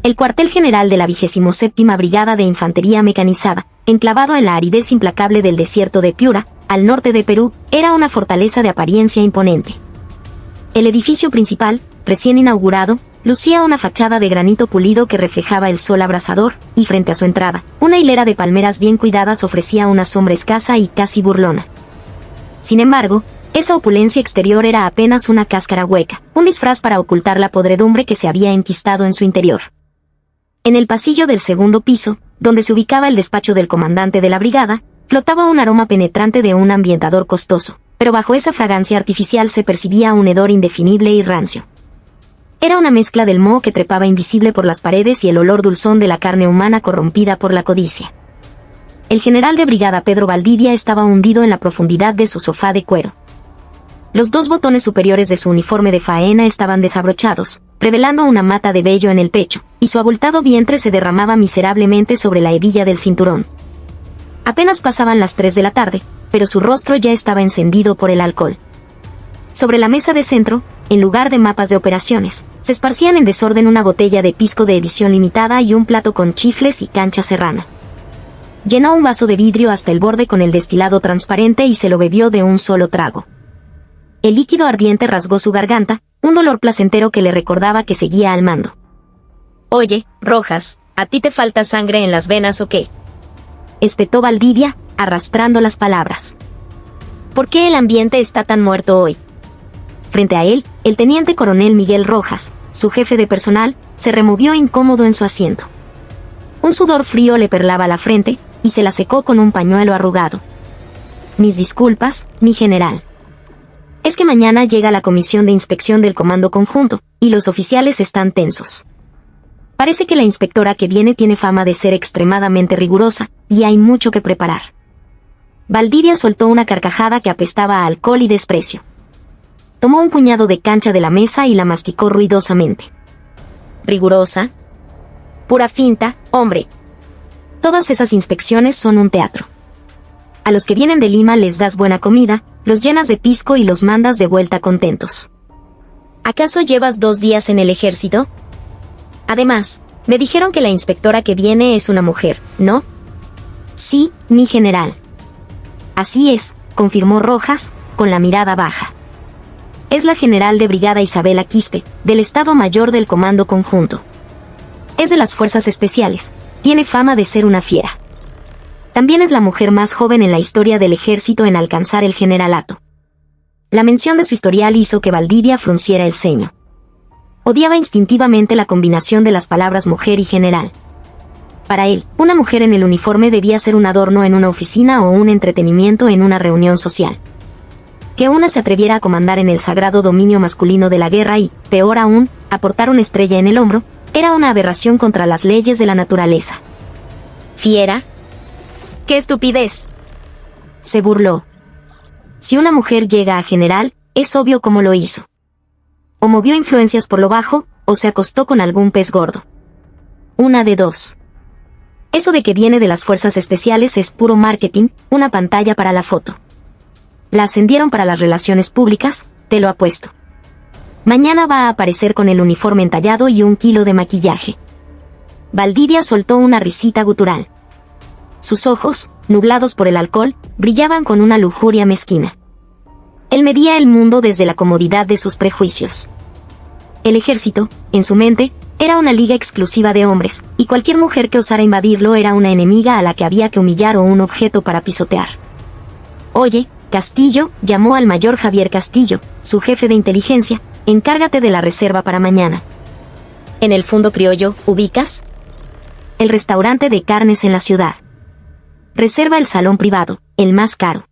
El cuartel general de la 27ª Brigada de Infantería Mecanizada, enclavado en la aridez implacable del desierto de Piura, al norte de Perú, era una fortaleza de apariencia imponente. El edificio principal, recién inaugurado, lucía una fachada de granito pulido que reflejaba el sol abrasador, y frente a su entrada, una hilera de palmeras bien cuidadas ofrecía una sombra escasa y casi burlona. Sin embargo, esa opulencia exterior era apenas una cáscara hueca, un disfraz para ocultar la podredumbre que se había enquistado en su interior. En el pasillo del segundo piso, donde se ubicaba el despacho del comandante de la brigada, flotaba un aroma penetrante de un ambientador costoso, pero bajo esa fragancia artificial se percibía un hedor indefinible y rancio. Era una mezcla del moho que trepaba invisible por las paredes y el olor dulzón de la carne humana corrompida por la codicia. El general de brigada Pedro Valdivia estaba hundido en la profundidad de su sofá de cuero. Los dos botones superiores de su uniforme de faena estaban desabrochados, revelando una mata de vello en el pecho, y su abultado vientre se derramaba miserablemente sobre la hebilla del cinturón. Apenas pasaban las 3 de la tarde, pero su rostro ya estaba encendido por el alcohol. Sobre la mesa de centro, en lugar de mapas de operaciones, se esparcían en desorden una botella de pisco de edición limitada y un plato con chifles y cancha serrana. Llenó un vaso de vidrio hasta el borde con el destilado transparente y se lo bebió de un solo trago. El líquido ardiente rasgó su garganta, un dolor placentero que le recordaba que seguía al mando. «Oye, Rojas, ¿a ti te falta sangre en las venas o qué?», espetó Valdivia, arrastrando las palabras. «¿Por qué el ambiente está tan muerto hoy?». Frente a él, el teniente coronel Miguel Rojas, su jefe de personal, se removió incómodo en su asiento. Un sudor frío le perlaba la frente, y se la secó con un pañuelo arrugado. «Mis disculpas, mi general. Es que mañana llega la comisión de inspección del Comando Conjunto, y los oficiales están tensos. Parece que la inspectora que viene tiene fama de ser extremadamente rigurosa, y hay mucho que preparar». Valdivia soltó una carcajada que apestaba a alcohol y desprecio. Tomó un puñado de cancha de la mesa y la masticó ruidosamente. «¿Rigurosa? Pura finta, hombre. Todas esas inspecciones son un teatro. A los que vienen de Lima les das buena comida, los llenas de pisco y los mandas de vuelta contentos. ¿Acaso llevas 2 días en el ejército? Además, me dijeron que la inspectora que viene es una mujer, ¿no?». «Sí, mi general». «Así es», confirmó Rojas, con la mirada baja. «Es la general de brigada Isabela Quispe, del Estado Mayor del Comando Conjunto. Es de las Fuerzas Especiales, tiene fama de ser una fiera. También es la mujer más joven en la historia del ejército en alcanzar el generalato». La mención de su historial hizo que Valdivia frunciera el ceño. Odiaba instintivamente la combinación de las palabras mujer y general. Para él, una mujer en el uniforme debía ser un adorno en una oficina o un entretenimiento en una reunión social. Que una se atreviera a comandar en el sagrado dominio masculino de la guerra y, peor aún, a portar una estrella en el hombro, era una aberración contra las leyes de la naturaleza. «¿Fiera? ¡Qué estupidez!», se burló. Si una mujer llega a general, es obvio cómo lo hizo. O movió influencias por lo bajo, o se acostó con algún pez gordo. Una de dos. Eso de que viene de las fuerzas especiales es puro marketing, una pantalla para la foto. La ascendieron para las relaciones públicas, te lo apuesto. Mañana va a aparecer con el uniforme entallado y 1 kilo de maquillaje». Valdivia soltó una risita gutural. Sus ojos, nublados por el alcohol, brillaban con una lujuria mezquina. Él medía el mundo desde la comodidad de sus prejuicios. El ejército, en su mente, era una liga exclusiva de hombres, y cualquier mujer que osara invadirlo era una enemiga a la que había que humillar o un objeto para pisotear. «Oye, Castillo», llamó al mayor Javier Castillo, su jefe de inteligencia, «encárgate de la reserva para mañana». «¿En el Fundo Criollo, ubicas?». «El restaurante de carnes en la ciudad. Reserva el salón privado, el más caro.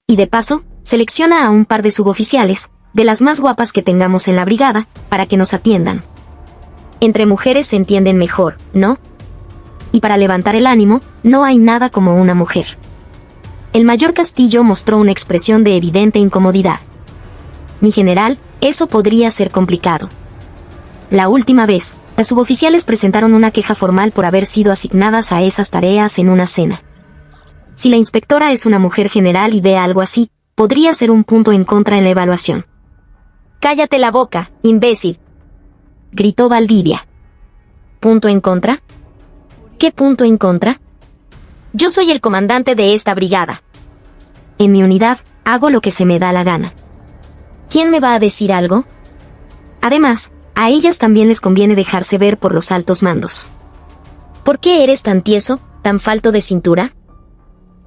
Y de paso, selecciona a un par de suboficiales, de las más guapas que tengamos en la brigada, para que nos atiendan. Entre mujeres se entienden mejor, ¿no? Y para levantar el ánimo, no hay nada como una mujer». El mayor Castillo mostró una expresión de evidente incomodidad. «Mi general, eso podría ser complicado. La última vez, las suboficiales presentaron una queja formal por haber sido asignadas a esas tareas en una cena. Si la inspectora es una mujer general y ve algo así, podría ser un punto en contra en la evaluación». «Cállate la boca, imbécil», gritó Valdivia. ¿Punto en contra? ¿Qué punto en contra? Yo soy el comandante de esta brigada. En mi unidad, hago lo que se me da la gana. ¿Quién me va a decir algo? Además, a ellas también les conviene dejarse ver por los altos mandos. ¿Por qué eres tan tieso, tan falto de cintura?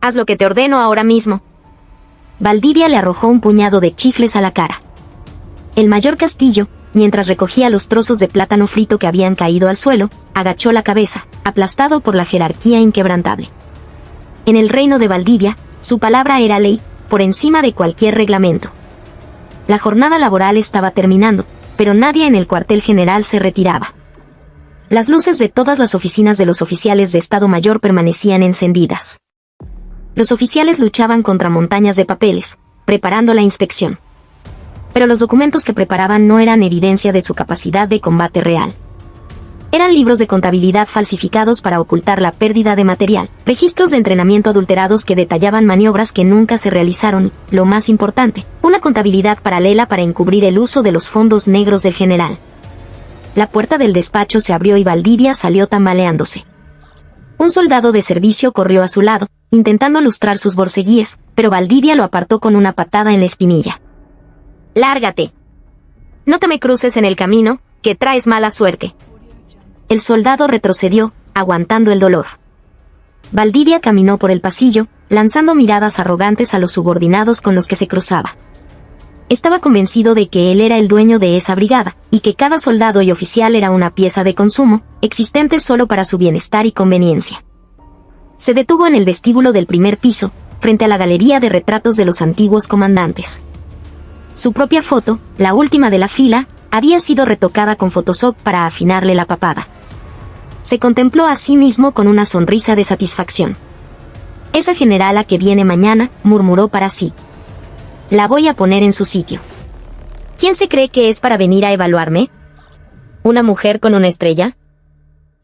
Haz lo que te ordeno ahora mismo. Valdivia le arrojó un puñado de chifles a la cara. El mayor Castillo, mientras recogía los trozos de plátano frito que habían caído al suelo, agachó la cabeza, aplastado por la jerarquía inquebrantable. En el reino de Valdivia, su palabra era ley, por encima de cualquier reglamento. La jornada laboral estaba terminando, pero nadie en el cuartel general se retiraba. Las luces de todas las oficinas de los oficiales de Estado Mayor permanecían encendidas. Los oficiales luchaban contra montañas de papeles, preparando la inspección. Pero los documentos que preparaban no eran evidencia de su capacidad de combate real. Eran libros de contabilidad falsificados para ocultar la pérdida de material, registros de entrenamiento adulterados que detallaban maniobras que nunca se realizaron y, lo más importante, una contabilidad paralela para encubrir el uso de los fondos negros del general. La puerta del despacho se abrió y Valdivia salió tambaleándose. Un soldado de servicio corrió a su lado, intentando lustrar sus borceguíes, pero Valdivia lo apartó con una patada en la espinilla. ¡Lárgate! No te me cruces en el camino, que traes mala suerte. El soldado retrocedió, aguantando el dolor. Valdivia caminó por el pasillo, lanzando miradas arrogantes a los subordinados con los que se cruzaba. Estaba convencido de que él era el dueño de esa brigada, y que cada soldado y oficial era una pieza de consumo, existente solo para su bienestar y conveniencia. Se detuvo en el vestíbulo del primer piso, frente a la galería de retratos de los antiguos comandantes. Su propia foto, la última de la fila, había sido retocada con Photoshop para afinarle la papada. Se contempló a sí mismo con una sonrisa de satisfacción. «Esa generala que viene mañana», murmuró para sí. «La voy a poner en su sitio». ¿Quién se cree que es para venir a evaluarme? ¿Una mujer con una estrella?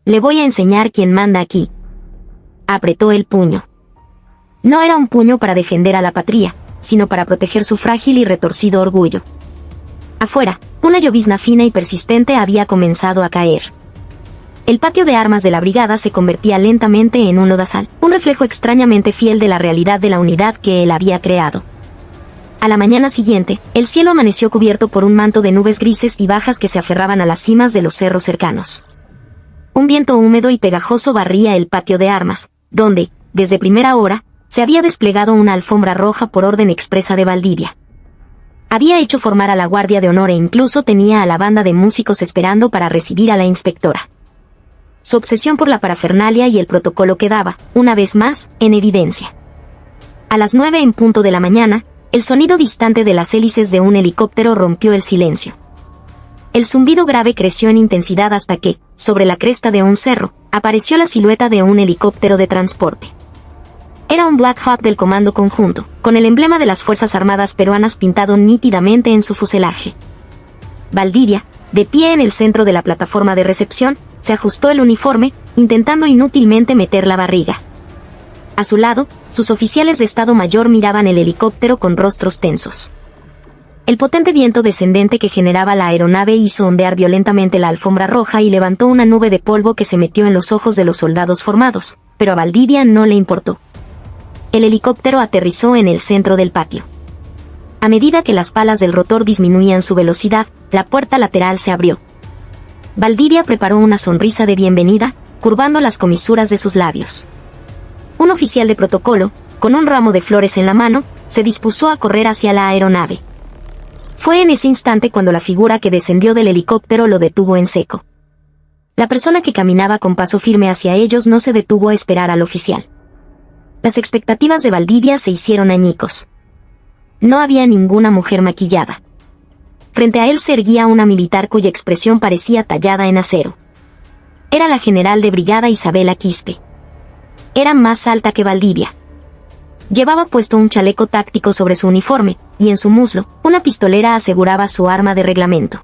Le voy a enseñar quién manda aquí. Apretó el puño. No era un puño para defender a la patria, sino para proteger su frágil y retorcido orgullo. Afuera, una llovizna fina y persistente había comenzado a caer. El patio de armas de la brigada se convertía lentamente en un lodazal, un reflejo extrañamente fiel de la realidad de la unidad que él había creado. A la mañana siguiente, el cielo amaneció cubierto por un manto de nubes grises y bajas que se aferraban a las cimas de los cerros cercanos. Un viento húmedo y pegajoso barría el patio de armas, donde, desde primera hora, se había desplegado una alfombra roja por orden expresa de Valdivia. Había hecho formar a la guardia de honor e incluso tenía a la banda de músicos esperando para recibir a la inspectora. Su obsesión por la parafernalia y el protocolo quedaba, una vez más, en evidencia. A las 9 en punto de la mañana, el sonido distante de las hélices de un helicóptero rompió el silencio. El zumbido grave creció en intensidad hasta que, sobre la cresta de un cerro, apareció la silueta de un helicóptero de transporte. Era un Black Hawk del Comando Conjunto, con el emblema de las Fuerzas Armadas peruanas pintado nítidamente en su fuselaje. Valdivia, de pie en el centro de la plataforma de recepción, se ajustó el uniforme, intentando inútilmente meter la barriga. A su lado, sus oficiales de Estado Mayor miraban el helicóptero con rostros tensos. El potente viento descendente que generaba la aeronave hizo ondear violentamente la alfombra roja y levantó una nube de polvo que se metió en los ojos de los soldados formados, pero a Valdivia no le importó. El helicóptero aterrizó en el centro del patio. A medida que las palas del rotor disminuían su velocidad, la puerta lateral se abrió. Valdivia preparó una sonrisa de bienvenida, curvando las comisuras de sus labios. Un oficial de protocolo, con un ramo de flores en la mano, se dispuso a correr hacia la aeronave. Fue en ese instante cuando la figura que descendió del helicóptero lo detuvo en seco. La persona que caminaba con paso firme hacia ellos no se detuvo a esperar al oficial. Las expectativas de Valdivia se hicieron añicos. No había ninguna mujer maquillada. Frente a él se erguía una militar cuya expresión parecía tallada en acero. Era la general de brigada Isabela Quispe. Era más alta que Valdivia. Llevaba puesto un chaleco táctico sobre su uniforme, y en su muslo, una pistolera aseguraba su arma de reglamento.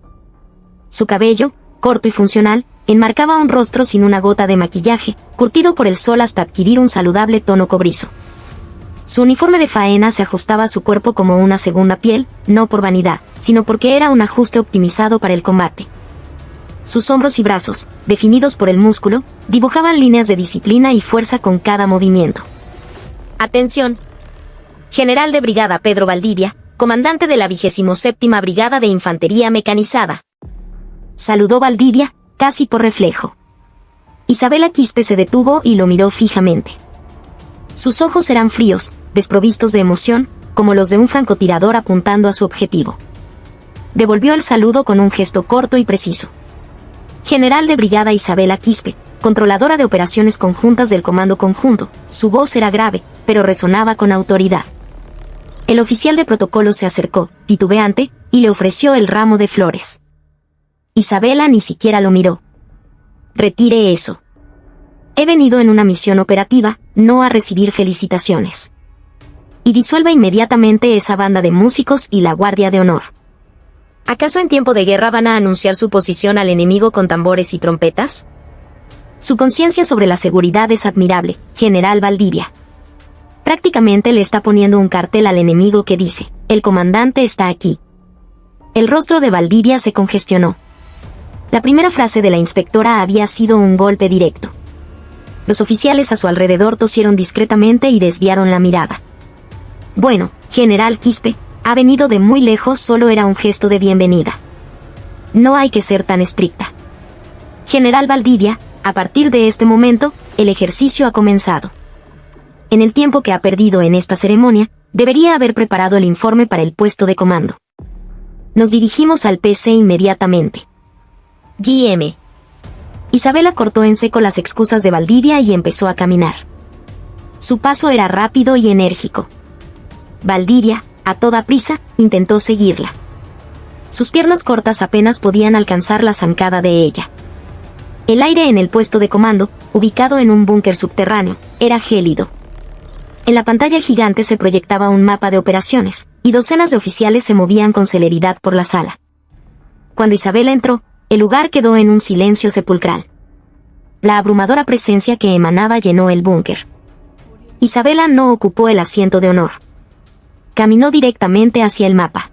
Su cabello, corto y funcional, enmarcaba un rostro sin una gota de maquillaje, curtido por el sol hasta adquirir un saludable tono cobrizo. Su uniforme de faena se ajustaba a su cuerpo como una segunda piel, no por vanidad, sino porque era un ajuste optimizado para el combate. Sus hombros y brazos, definidos por el músculo, dibujaban líneas de disciplina y fuerza con cada movimiento. «Atención. General de Brigada Pedro Valdivia, comandante de la 27ª Brigada de Infantería Mecanizada», saludó Valdivia, casi por reflejo. Isabela Quispe se detuvo y lo miró fijamente. Sus ojos eran fríos, desprovistos de emoción, como los de un francotirador apuntando a su objetivo. Devolvió el saludo con un gesto corto y preciso. «General de Brigada Isabela Quispe, controladora de operaciones conjuntas del Comando Conjunto». Su voz era grave, pero resonaba con autoridad. El oficial de protocolo se acercó, titubeante, y le ofreció el ramo de flores. Isabela ni siquiera lo miró. «Retire eso. He venido en una misión operativa, no a recibir felicitaciones. Y disuelva inmediatamente esa banda de músicos y la Guardia de Honor. ¿Acaso en tiempo de guerra van a anunciar su posición al enemigo con tambores y trompetas? Su conciencia sobre la seguridad es admirable, General Valdivia. Prácticamente le está poniendo un cartel al enemigo que dice: el comandante está aquí». El rostro de Valdivia se congestionó. La primera frase de la inspectora había sido un golpe directo. Los oficiales a su alrededor tosieron discretamente y desviaron la mirada. «Bueno, General Quispe, ha venido de muy lejos, solo era un gesto de bienvenida. No hay que ser tan estricta. General Valdivia, a partir de este momento, el ejercicio ha comenzado. En el tiempo que ha perdido en esta ceremonia, debería haber preparado el informe para el puesto de comando. Nos dirigimos al PC inmediatamente. Guíeme». Isabela cortó en seco las excusas de Valdivia y empezó a caminar. Su paso era rápido y enérgico. Valdivia, a toda prisa, intentó seguirla. Sus piernas cortas apenas podían alcanzar la zancada de ella. El aire en el puesto de comando, ubicado en un búnker subterráneo, era gélido. En la pantalla gigante se proyectaba un mapa de operaciones, y docenas de oficiales se movían con celeridad por la sala. Cuando Isabela entró, el lugar quedó en un silencio sepulcral. La abrumadora presencia que emanaba llenó el búnker. Isabela no ocupó el asiento de honor. Caminó directamente hacia el mapa.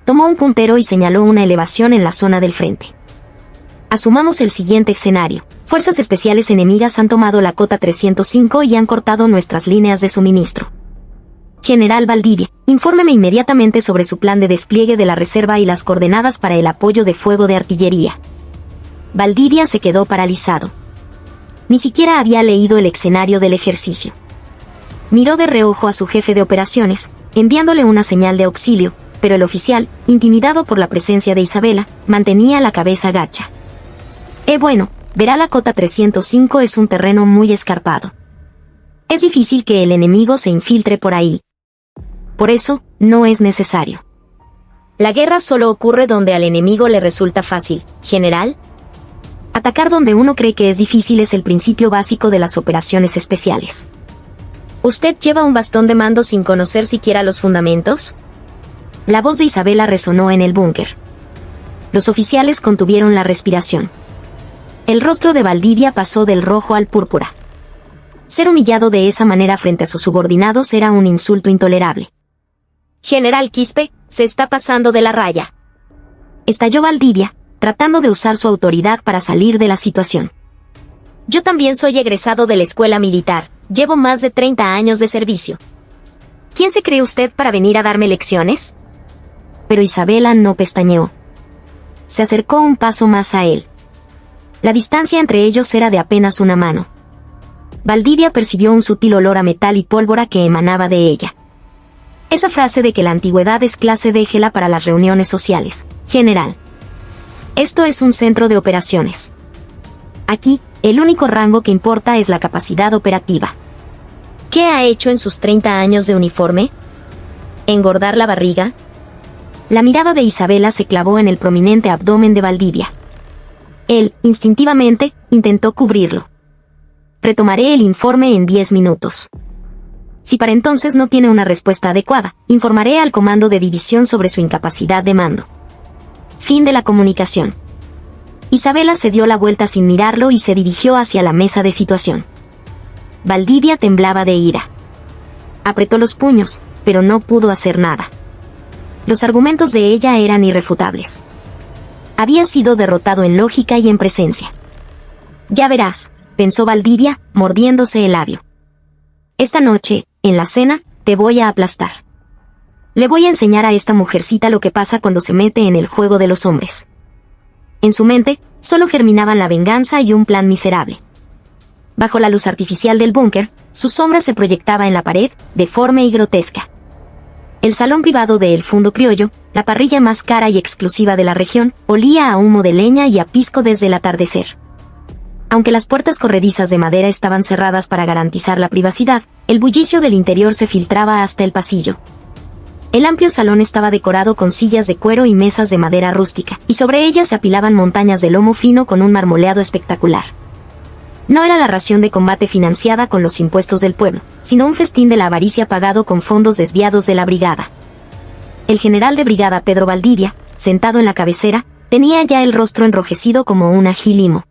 Tomó un puntero y señaló una elevación en la zona del frente. Asumamos el siguiente escenario. Fuerzas especiales enemigas han tomado la cota 305 y han cortado nuestras líneas de suministro. General Valdivia, infórmeme inmediatamente sobre su plan de despliegue de la reserva y las coordenadas para el apoyo de fuego de artillería. Valdivia se quedó paralizado. Ni siquiera había leído el escenario del ejercicio. Miró de reojo a su jefe de operaciones, enviándole una señal de auxilio, pero el oficial, intimidado por la presencia de Isabela, mantenía la cabeza gacha. Bueno, verá, la cota 305 es un terreno muy escarpado. Es difícil que el enemigo se infiltre por ahí. Por eso, no es necesario. La guerra solo ocurre donde al enemigo le resulta fácil, general. Atacar donde uno cree que es difícil es el principio básico de las operaciones especiales. ¿Usted lleva un bastón de mando sin conocer siquiera los fundamentos? La voz de Isabela resonó en el búnker. Los oficiales contuvieron la respiración. El rostro de Valdivia pasó del rojo al púrpura. Ser humillado de esa manera frente a sus subordinados era un insulto intolerable. «General Quispe, se está pasando de la raya», estalló Valdivia, tratando de usar su autoridad para salir de la situación. «Yo también soy egresado de la escuela militar, llevo más de 30 años de servicio. ¿Quién se cree usted para venir a darme lecciones?» Pero Isabela no pestañeó. Se acercó un paso más a él. La distancia entre ellos era de apenas una mano. Valdivia percibió un sutil olor a metal y pólvora que emanaba de ella. Esa frase de que la antigüedad es clase, déjela para las reuniones sociales, general. Esto es un centro de operaciones. Aquí, el único rango que importa es la capacidad operativa. ¿Qué ha hecho en sus 30 años de uniforme? ¿Engordar la barriga? La mirada de Isabela se clavó en el prominente abdomen de Valdivia. Él, instintivamente, intentó cubrirlo. Retomaré el informe en 10 minutos. Si para entonces no tiene una respuesta adecuada, informaré al comando de división sobre su incapacidad de mando. Fin de la comunicación. Isabela se dio la vuelta sin mirarlo y se dirigió hacia la mesa de situación. Valdivia temblaba de ira. Apretó los puños, pero no pudo hacer nada. Los argumentos de ella eran irrefutables. había sido derrotado en lógica y en presencia. Ya verás, pensó Valdivia, mordiéndose el labio. Esta noche, en la cena, te voy a aplastar. Le voy a enseñar a esta mujercita lo que pasa cuando se mete en el juego de los hombres. En su mente, solo germinaban la venganza y un plan miserable. Bajo la luz artificial del búnker, su sombra se proyectaba en la pared, deforme y grotesca. El salón privado de El Fundo Criollo, la parrilla más cara y exclusiva de la región, olía a humo de leña y a pisco desde el atardecer. Aunque las puertas corredizas de madera estaban cerradas para garantizar la privacidad, el bullicio del interior se filtraba hasta el pasillo. El amplio salón estaba decorado con sillas de cuero y mesas de madera rústica, y sobre ellas se apilaban montañas de lomo fino con un marmoleado espectacular. No era la ración de combate financiada con los impuestos del pueblo, sino un festín de la avaricia pagado con fondos desviados de la brigada. El general de brigada Pedro Valdivia, sentado en la cabecera, tenía ya el rostro enrojecido como un ají limo.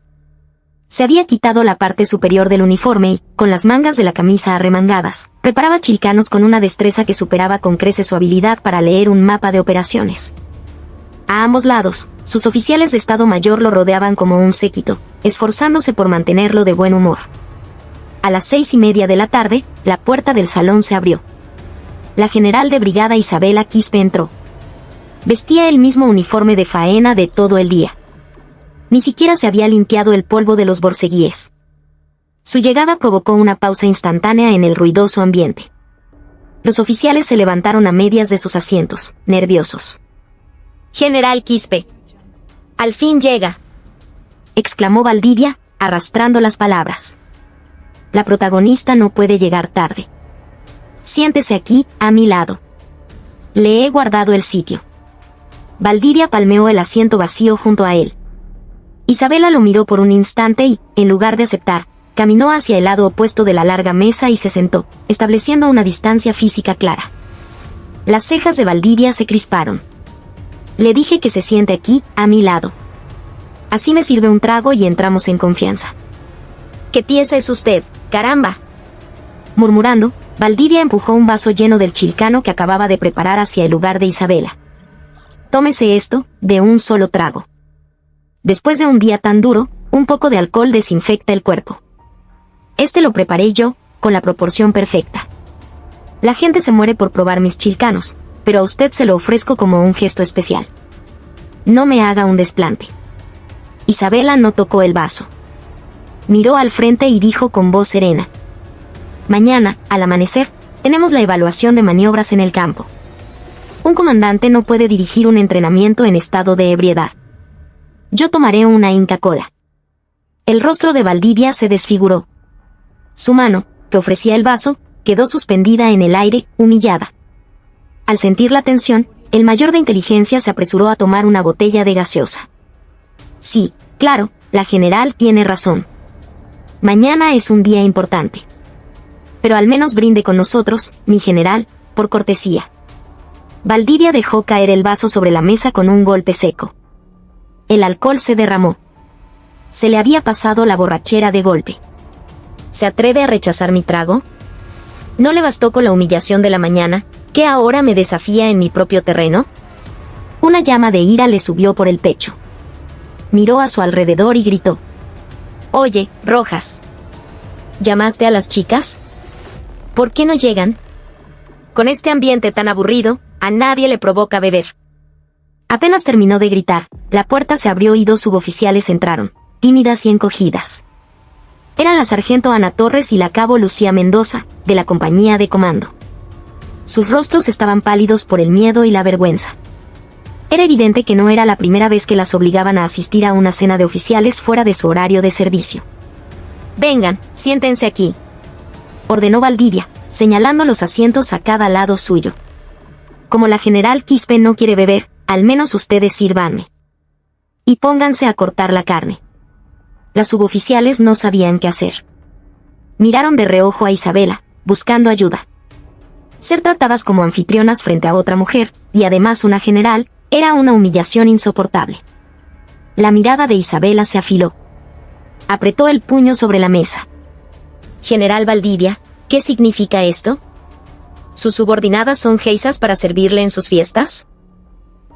Se había quitado la parte superior del uniforme y, con las mangas de la camisa arremangadas, preparaba chilcanos con una destreza que superaba con creces su habilidad para leer un mapa de operaciones. A ambos lados, sus oficiales de Estado Mayor lo rodeaban como un séquito, esforzándose por mantenerlo de buen humor. A las 6:30 de la tarde, la puerta del salón se abrió. La general de brigada Isabela Quispe entró. Vestía el mismo uniforme de faena de todo el día. Ni siquiera se había limpiado el polvo de los borceguíes. Su llegada provocó una pausa instantánea en el ruidoso ambiente. Los oficiales se levantaron a medias de sus asientos, nerviosos. «General Quispe. Al fin llega», exclamó Valdivia, arrastrando las palabras. «La protagonista no puede llegar tarde. Siéntese aquí, a mi lado. Le he guardado el sitio». Valdivia palmeó el asiento vacío junto a él. Isabela lo miró por un instante y, en lugar de aceptar, caminó hacia el lado opuesto de la larga mesa y se sentó, estableciendo una distancia física clara. Las cejas de Valdivia se crisparon. «Le dije que se siente aquí, a mi lado. Así me sirve un trago y entramos en confianza». «¡Qué tiesa es usted, caramba!». Murmurando, Valdivia empujó un vaso lleno del chilcano que acababa de preparar hacia el lugar de Isabela. «Tómese esto, de un solo trago. Después de un día tan duro, un poco de alcohol desinfecta el cuerpo. Este lo preparé yo, con la proporción perfecta. La gente se muere por probar mis chilcanos, pero a usted se lo ofrezco como un gesto especial. No me haga un desplante». Isabela no tocó el vaso. Miró al frente y dijo con voz serena: «Mañana, al amanecer, tenemos la evaluación de maniobras en el campo. Un comandante no puede dirigir un entrenamiento en estado de ebriedad. Yo tomaré una Inca Kola». El rostro de Valdivia se desfiguró. Su mano, que ofrecía el vaso, quedó suspendida en el aire, humillada. Al sentir la tensión, el mayor de inteligencia se apresuró a tomar una botella de gaseosa. «Sí, claro, la general tiene razón. Mañana es un día importante. Pero al menos brinde con nosotros, mi general, por cortesía». Valdivia dejó caer el vaso sobre la mesa con un golpe seco. El alcohol se derramó. Se le había pasado la borrachera de golpe. «¿Se atreve a rechazar mi trago? ¿No le bastó con la humillación de la mañana, que ahora me desafía en mi propio terreno?». Una llama de ira le subió por el pecho. Miró a su alrededor y gritó: «Oye, Rojas. ¿Llamaste a las chicas? ¿Por qué no llegan? Con este ambiente tan aburrido, a nadie le provoca beber». Apenas terminó de gritar, la puerta se abrió y dos suboficiales entraron, tímidas y encogidas. Eran la sargento Ana Torres y la cabo Lucía Mendoza, de la compañía de comando. Sus rostros estaban pálidos por el miedo y la vergüenza. Era evidente que no era la primera vez que las obligaban a asistir a una cena de oficiales fuera de su horario de servicio. «Vengan, siéntense aquí», ordenó Valdivia, señalando los asientos a cada lado suyo. «Como la general Quispe no quiere beber, al menos ustedes sírvanme. Y pónganse a cortar la carne». Las suboficiales no sabían qué hacer. Miraron de reojo a Isabela, buscando ayuda. Ser tratadas como anfitrionas frente a otra mujer, y además una general, era una humillación insoportable. La mirada de Isabela se afiló. Apretó el puño sobre la mesa. «General Valdivia, ¿qué significa esto? ¿Sus subordinadas son geisas para servirle en sus fiestas?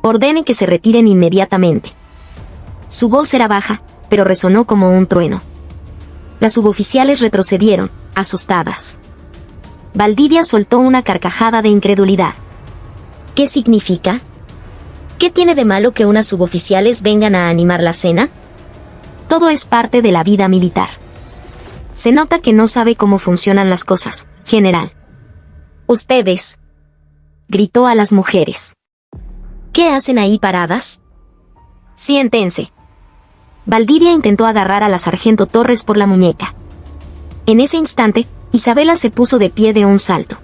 Ordene que se retiren inmediatamente». Su voz era baja, pero resonó como un trueno. Las suboficiales retrocedieron, asustadas. Valdivia soltó una carcajada de incredulidad. ¿Qué significa? ¿Qué tiene de malo que unas suboficiales vengan a animar la cena? Todo es parte de la vida militar. Se nota que no sabe cómo funcionan las cosas, general. Ustedes, gritó a las mujeres. ¿Qué hacen ahí paradas? Siéntense. Valdivia intentó agarrar a la sargento Torres por la muñeca. En ese instante, Isabela se puso de pie de un salto.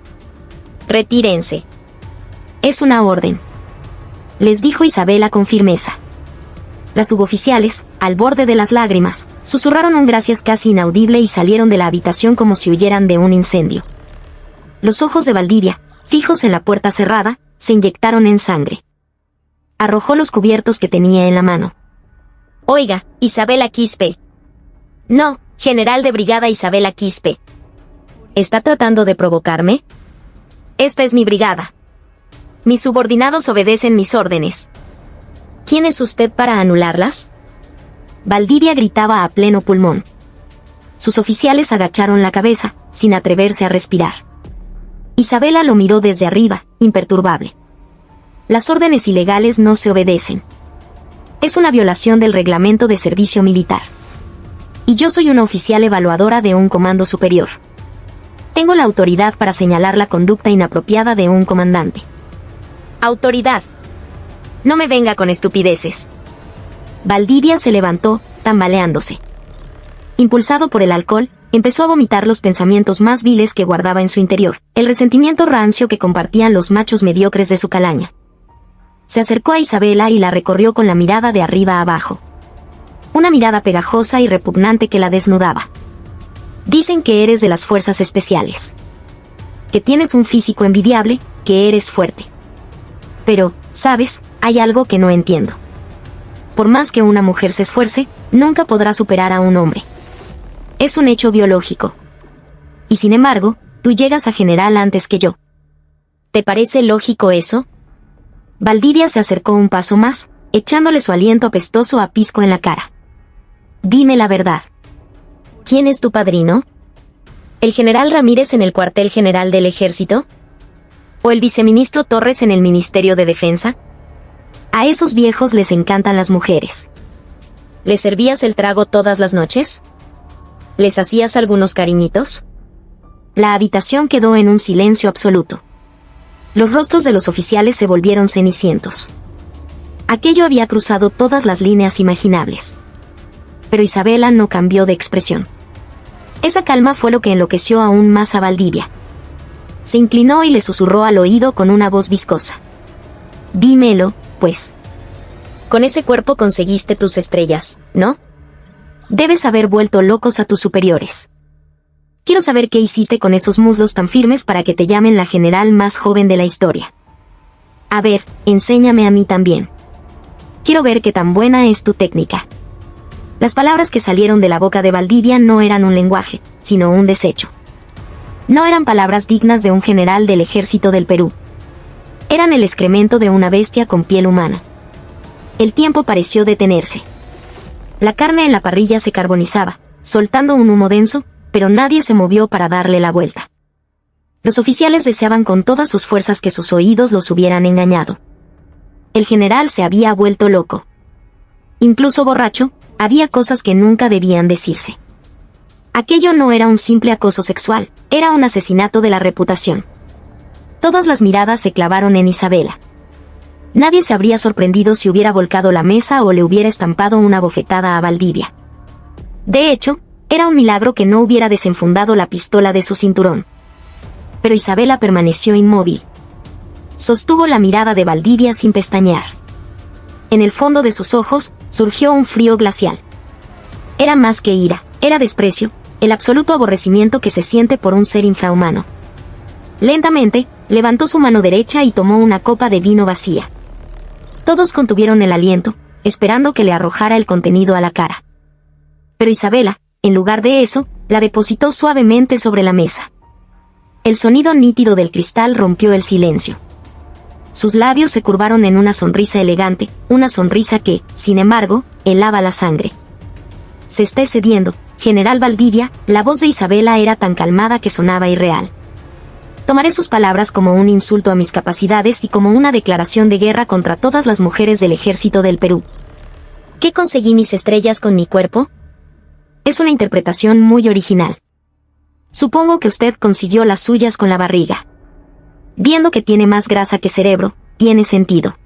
Retírense. Es una orden, les dijo Isabela con firmeza. Las suboficiales, al borde de las lágrimas, susurraron un gracias casi inaudible y salieron de la habitación como si huyeran de un incendio. Los ojos de Valdivia, fijos en la puerta cerrada, se inyectaron en sangre. Arrojó los cubiertos que tenía en la mano. Oiga, Isabela Quispe. No, general de brigada Isabela Quispe. ¿Está tratando de provocarme? Esta es mi brigada. Mis subordinados obedecen mis órdenes. ¿Quién es usted para anularlas? Valdivia gritaba a pleno pulmón. Sus oficiales agacharon la cabeza, sin atreverse a respirar. Isabela lo miró desde arriba, imperturbable. Las órdenes ilegales no se obedecen. Es una violación del reglamento de servicio militar. Y yo soy una oficial evaluadora de un comando superior. Tengo la autoridad para señalar la conducta inapropiada de un comandante. Autoridad. No me venga con estupideces. Valdivia se levantó, tambaleándose. Impulsado por el alcohol, empezó a vomitar los pensamientos más viles que guardaba en su interior, el resentimiento rancio que compartían los machos mediocres de su calaña. Se acercó a Isabela y la recorrió con la mirada de arriba a abajo. Una mirada pegajosa y repugnante que la desnudaba. Dicen que eres de las fuerzas especiales. Que tienes un físico envidiable, que eres fuerte. Pero, ¿sabes? Hay algo que no entiendo. Por más que una mujer se esfuerce, nunca podrá superar a un hombre. Es un hecho biológico. Y sin embargo, tú llegas a general antes que yo. ¿Te parece lógico eso? Valdivia se acercó un paso más, echándole su aliento apestoso a Pisco en la cara. Dime la verdad. ¿Quién es tu padrino? ¿El general Ramírez en el cuartel general del ejército? ¿O el viceministro Torres en el Ministerio de Defensa? A esos viejos les encantan las mujeres. ¿Les servías el trago todas las noches? ¿Les hacías algunos cariñitos? La habitación quedó en un silencio absoluto. Los rostros de los oficiales se volvieron cenicientos. Aquello había cruzado todas las líneas imaginables. Pero Isabela no cambió de expresión. Esa calma fue lo que enloqueció aún más a Valdivia. Se inclinó y le susurró al oído con una voz viscosa. Dímelo, pues. Con ese cuerpo conseguiste tus estrellas, ¿no? Debes haber vuelto locos a tus superiores. Quiero saber qué hiciste con esos muslos tan firmes para que te llamen la general más joven de la historia. A ver, enséñame a mí también. Quiero ver qué tan buena es tu técnica. Las palabras que salieron de la boca de Valdivia no eran un lenguaje, sino un desecho. No eran palabras dignas de un general del ejército del Perú. Eran el excremento de una bestia con piel humana. El tiempo pareció detenerse. La carne en la parrilla se carbonizaba, soltando un humo denso, pero nadie se movió para darle la vuelta. Los oficiales deseaban con todas sus fuerzas que sus oídos los hubieran engañado. El general se había vuelto loco. Incluso borracho, había cosas que nunca debían decirse. Aquello no era un simple acoso sexual, era un asesinato de la reputación. Todas las miradas se clavaron en Isabela. Nadie se habría sorprendido si hubiera volcado la mesa o le hubiera estampado una bofetada a Valdivia. De hecho, era un milagro que no hubiera desenfundado la pistola de su cinturón. Pero Isabela permaneció inmóvil. Sostuvo la mirada de Valdivia sin pestañear. En el fondo de sus ojos, surgió un frío glacial. Era más que ira, era desprecio, el absoluto aborrecimiento que se siente por un ser infrahumano. Lentamente, levantó su mano derecha y tomó una copa de vino vacía. Todos contuvieron el aliento, esperando que le arrojara el contenido a la cara. Pero Isabela, en lugar de eso, la depositó suavemente sobre la mesa. El sonido nítido del cristal rompió el silencio. Sus labios se curvaron en una sonrisa elegante, una sonrisa que, sin embargo, helaba la sangre. Se está excediendo, General Valdivia. La voz de Isabela era tan calmada que sonaba irreal. Tomaré sus palabras como un insulto a mis capacidades y como una declaración de guerra contra todas las mujeres del ejército del Perú. ¿Qué conseguí mis estrellas con mi cuerpo? Es una interpretación muy original. Supongo que usted consiguió las suyas con la barriga. Viendo que tiene más grasa que cerebro, tiene sentido.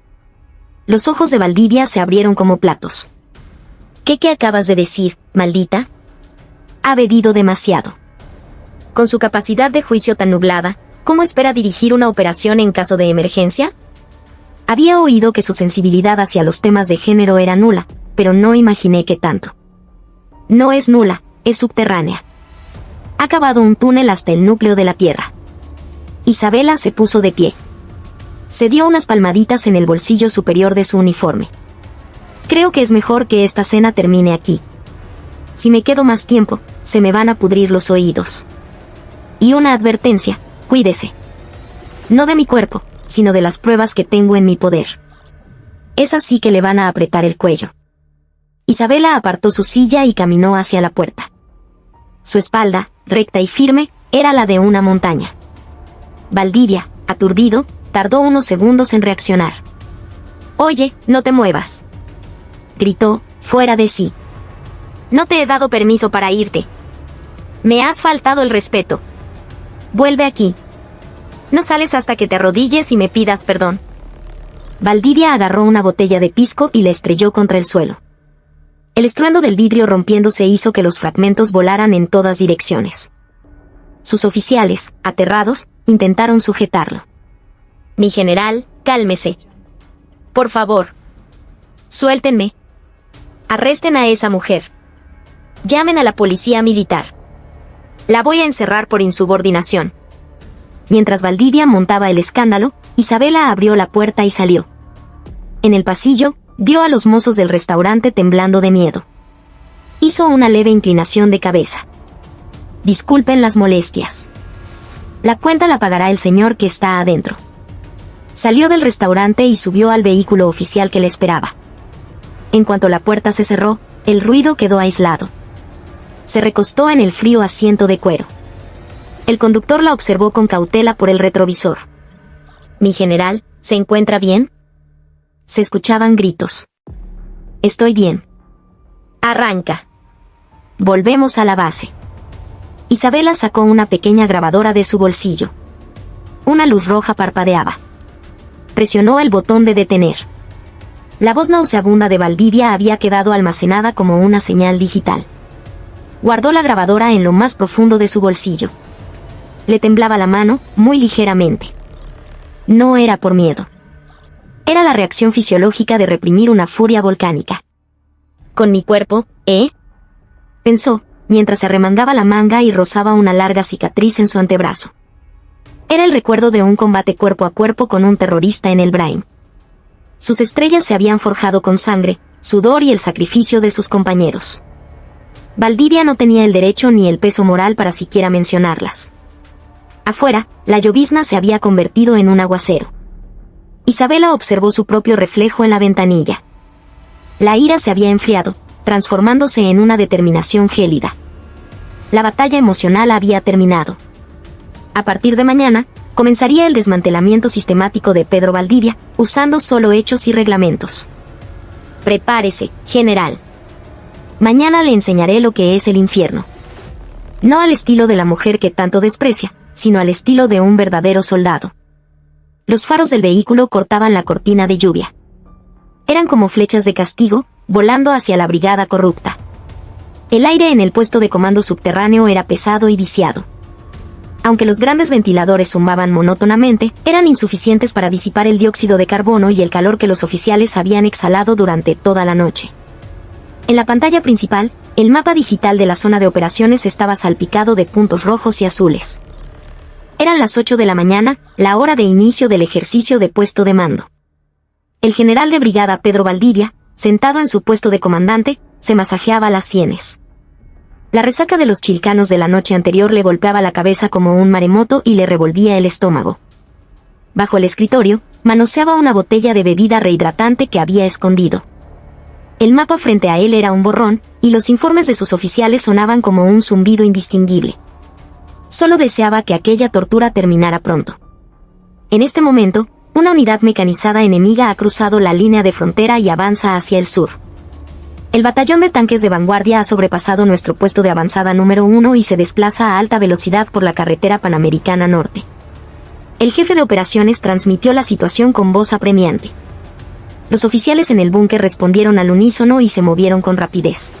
Los ojos de Valdivia se abrieron como platos. ¿Qué acabas de decir, maldita? Ha bebido demasiado. Con su capacidad de juicio tan nublada, ¿cómo espera dirigir una operación en caso de emergencia? Había oído que su sensibilidad hacia los temas de género era nula, pero no imaginé que tanto. No es nula, es subterránea. Ha cavado un túnel hasta el núcleo de la Tierra. Isabela se puso de pie. Se dio unas palmaditas en el bolsillo superior de su uniforme. Creo que es mejor que esta cena termine aquí. Si me quedo más tiempo, se me van a pudrir los oídos. Y una advertencia, cuídese. No de mi cuerpo, sino de las pruebas que tengo en mi poder. Esas sí que le van a apretar el cuello. Isabela apartó su silla y caminó hacia la puerta. Su espalda, recta y firme, era la de una montaña. Valdivia, aturdido, tardó unos segundos en reaccionar. «Oye, no te muevas», gritó, fuera de sí. «No te he dado permiso para irte. Me has faltado el respeto. Vuelve aquí. No sales hasta que te arrodilles y me pidas perdón». Valdivia agarró una botella de pisco y la estrelló contra el suelo. El estruendo del vidrio rompiéndose hizo que los fragmentos volaran en todas direcciones. Sus oficiales, aterrados, intentaron sujetarlo. «Mi general, cálmese. Por favor. Suéltenme. Arresten a esa mujer. Llamen a la policía militar. La voy a encerrar por insubordinación». Mientras Valdivia montaba el escándalo, Isabela abrió la puerta y salió. En el pasillo, vio a los mozos del restaurante temblando de miedo. Hizo una leve inclinación de cabeza. «Disculpen las molestias. La cuenta la pagará el señor que está adentro». Salió del restaurante y subió al vehículo oficial que le esperaba. En cuanto la puerta se cerró, el ruido quedó aislado. Se recostó en el frío asiento de cuero. El conductor la observó con cautela por el retrovisor. «Mi general, ¿se encuentra bien?». Se escuchaban gritos. «Estoy bien». «Arranca». «Volvemos a la base». Isabela sacó una pequeña grabadora de su bolsillo. Una luz roja parpadeaba. Presionó el botón de detener. La voz nauseabunda de Valdivia había quedado almacenada como una señal digital. Guardó la grabadora en lo más profundo de su bolsillo. Le temblaba la mano, muy ligeramente. No era por miedo. Era la reacción fisiológica de reprimir una furia volcánica. «Con mi cuerpo, ¿eh?», pensó, mientras se arremangaba la manga y rozaba una larga cicatriz en su antebrazo. Era el recuerdo de un combate cuerpo a cuerpo con un terrorista en el Brain. Sus estrellas se habían forjado con sangre, sudor y el sacrificio de sus compañeros. Valdivia no tenía el derecho ni el peso moral para siquiera mencionarlas. Afuera, la llovizna se había convertido en un aguacero. Isabela observó su propio reflejo en la ventanilla. La ira se había enfriado, transformándose en una determinación gélida. La batalla emocional había terminado. A partir de mañana, comenzaría el desmantelamiento sistemático de Pedro Valdivia, usando solo hechos y reglamentos. «Prepárese, general. Mañana le enseñaré lo que es el infierno. No al estilo de la mujer que tanto desprecia, sino al estilo de un verdadero soldado». Los faros del vehículo cortaban la cortina de lluvia. Eran como flechas de castigo, volando hacia la brigada corrupta. El aire en el puesto de comando subterráneo era pesado y viciado. Aunque los grandes ventiladores zumaban monótonamente, eran insuficientes para disipar el dióxido de carbono y el calor que los oficiales habían exhalado durante toda la noche. En la pantalla principal, el mapa digital de la zona de operaciones estaba salpicado de puntos rojos y azules. Eran las 8 de la mañana, la hora de inicio del ejercicio de puesto de mando. El general de brigada Pedro Valdivia, sentado en su puesto de comandante, se masajeaba las sienes. La resaca de los chilcanos de la noche anterior le golpeaba la cabeza como un maremoto y le revolvía el estómago. Bajo el escritorio, manoseaba una botella de bebida rehidratante que había escondido. El mapa frente a él era un borrón, y los informes de sus oficiales sonaban como un zumbido indistinguible. Solo deseaba que aquella tortura terminara pronto. En este momento, una unidad mecanizada enemiga ha cruzado la línea de frontera y avanza hacia el sur. El batallón de tanques de vanguardia ha sobrepasado nuestro puesto de avanzada número 1 y se desplaza a alta velocidad por la carretera Panamericana Norte. El jefe de operaciones transmitió la situación con voz apremiante. Los oficiales en el búnker respondieron al unísono y se movieron con rapidez.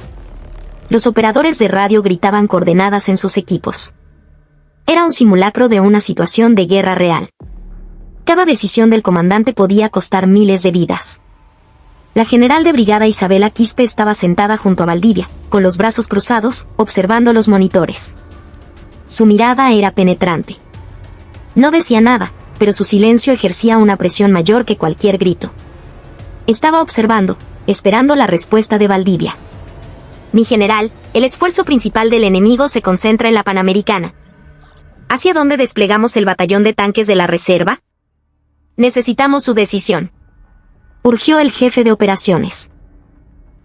Los operadores de radio gritaban coordenadas en sus equipos. Era un simulacro de una situación de guerra real. Cada decisión del comandante podía costar miles de vidas. La general de brigada Isabela Quispe estaba sentada junto a Valdivia, con los brazos cruzados, observando los monitores. Su mirada era penetrante. No decía nada, pero su silencio ejercía una presión mayor que cualquier grito. Estaba observando, esperando la respuesta de Valdivia. Mi general, el esfuerzo principal del enemigo se concentra en la Panamericana. ¿Hacia dónde desplegamos el batallón de tanques de la reserva? Necesitamos su decisión. Urgió el jefe de operaciones.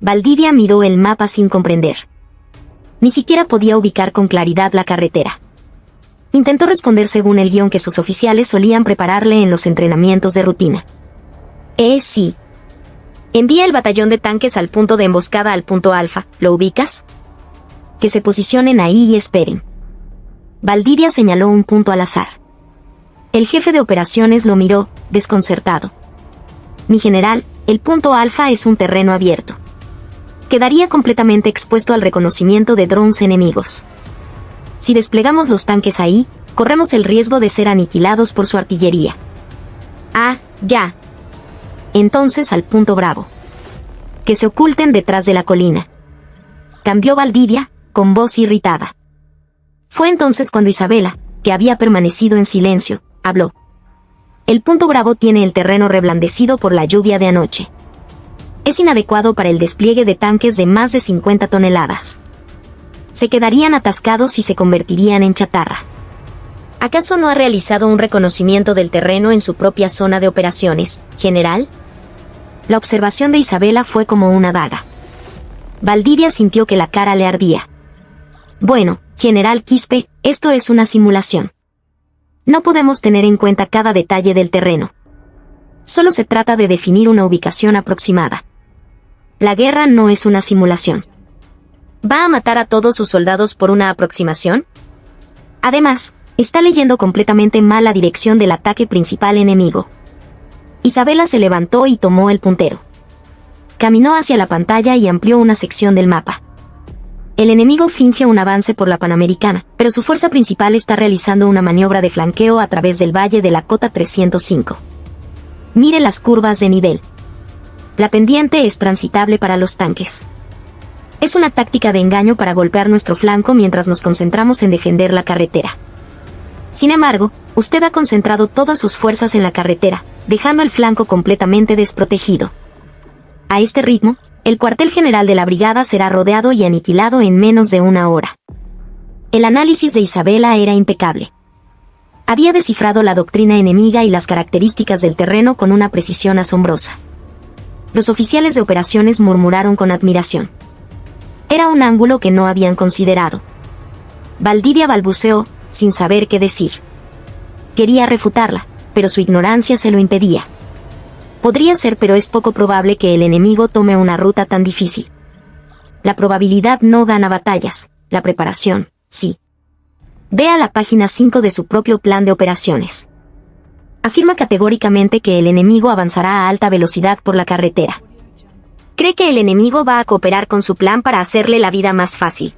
Valdivia miró el mapa sin comprender. Ni siquiera podía ubicar con claridad la carretera. Intentó responder según el guión que sus oficiales solían prepararle en los entrenamientos de rutina. Sí. Envía el batallón de tanques al punto de emboscada al punto alfa, ¿lo ubicas? Que se posicionen ahí y esperen. Valdivia señaló un punto al azar. El jefe de operaciones lo miró, desconcertado. Mi general, el punto alfa es un terreno abierto. Quedaría completamente expuesto al reconocimiento de drones enemigos. Si desplegamos los tanques ahí, corremos el riesgo de ser aniquilados por su artillería. Ah, ya. Entonces al punto Bravo. Que se oculten detrás de la colina. Cambió Valdivia, con voz irritada. Fue entonces cuando Isabela, que había permanecido en silencio, habló. El punto Bravo tiene el terreno reblandecido por la lluvia de anoche. Es inadecuado para el despliegue de tanques de más de 50 toneladas. Se quedarían atascados y se convertirían en chatarra. ¿Acaso no ha realizado un reconocimiento del terreno en su propia zona de operaciones, general? La observación de Isabela fue como una daga. Valdivia sintió que la cara le ardía. Bueno, general Quispe, esto es una simulación. No podemos tener en cuenta cada detalle del terreno. Solo se trata de definir una ubicación aproximada. La guerra no es una simulación. ¿Va a matar a todos sus soldados por una aproximación? Además, está leyendo completamente mal la dirección del ataque principal enemigo. Isabela se levantó y tomó el puntero. Caminó hacia la pantalla y amplió una sección del mapa. El enemigo finge un avance por la Panamericana, pero su fuerza principal está realizando una maniobra de flanqueo a través del valle de la cota 305. Mire las curvas de nivel. La pendiente es transitable para los tanques. Es una táctica de engaño para golpear nuestro flanco mientras nos concentramos en defender la carretera. Sin embargo, usted ha concentrado todas sus fuerzas en la carretera, dejando el flanco completamente desprotegido. A este ritmo, el cuartel general de la brigada será rodeado y aniquilado en menos de una hora. El análisis de Isabela era impecable. Había descifrado la doctrina enemiga y las características del terreno con una precisión asombrosa. Los oficiales de operaciones murmuraron con admiración. Era un ángulo que no habían considerado. Valdivia balbuceó, sin saber qué decir. Quería refutarla, pero su ignorancia se lo impedía. Podría ser, pero es poco probable que el enemigo tome una ruta tan difícil. La probabilidad no gana batallas, la preparación, sí. Vea la página 5 de su propio plan de operaciones. Afirma categóricamente que el enemigo avanzará a alta velocidad por la carretera. ¿Cree que el enemigo va a cooperar con su plan para hacerle la vida más fácil?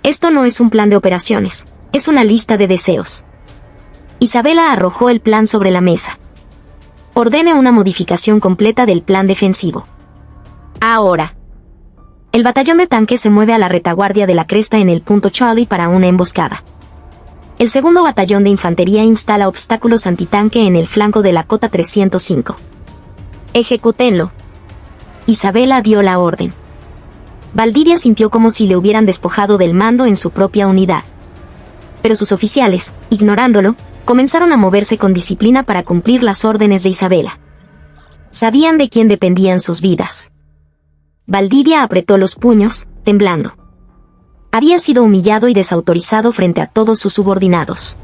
Esto no es un plan de operaciones, es una lista de deseos. Isabela arrojó el plan sobre la mesa. Ordene una modificación completa del plan defensivo. Ahora. El batallón de tanques se mueve a la retaguardia de la cresta en el punto Charlie para una emboscada. El segundo batallón de infantería instala obstáculos antitanque en el flanco de la cota 305. Ejecútenlo. Isabela dio la orden. Valdivia sintió como si le hubieran despojado del mando en su propia unidad. Pero sus oficiales, ignorándolo, comenzaron a moverse con disciplina para cumplir las órdenes de Isabela. Sabían de quién dependían sus vidas. Valdivia apretó los puños, temblando. Había sido humillado y desautorizado frente a todos sus subordinados.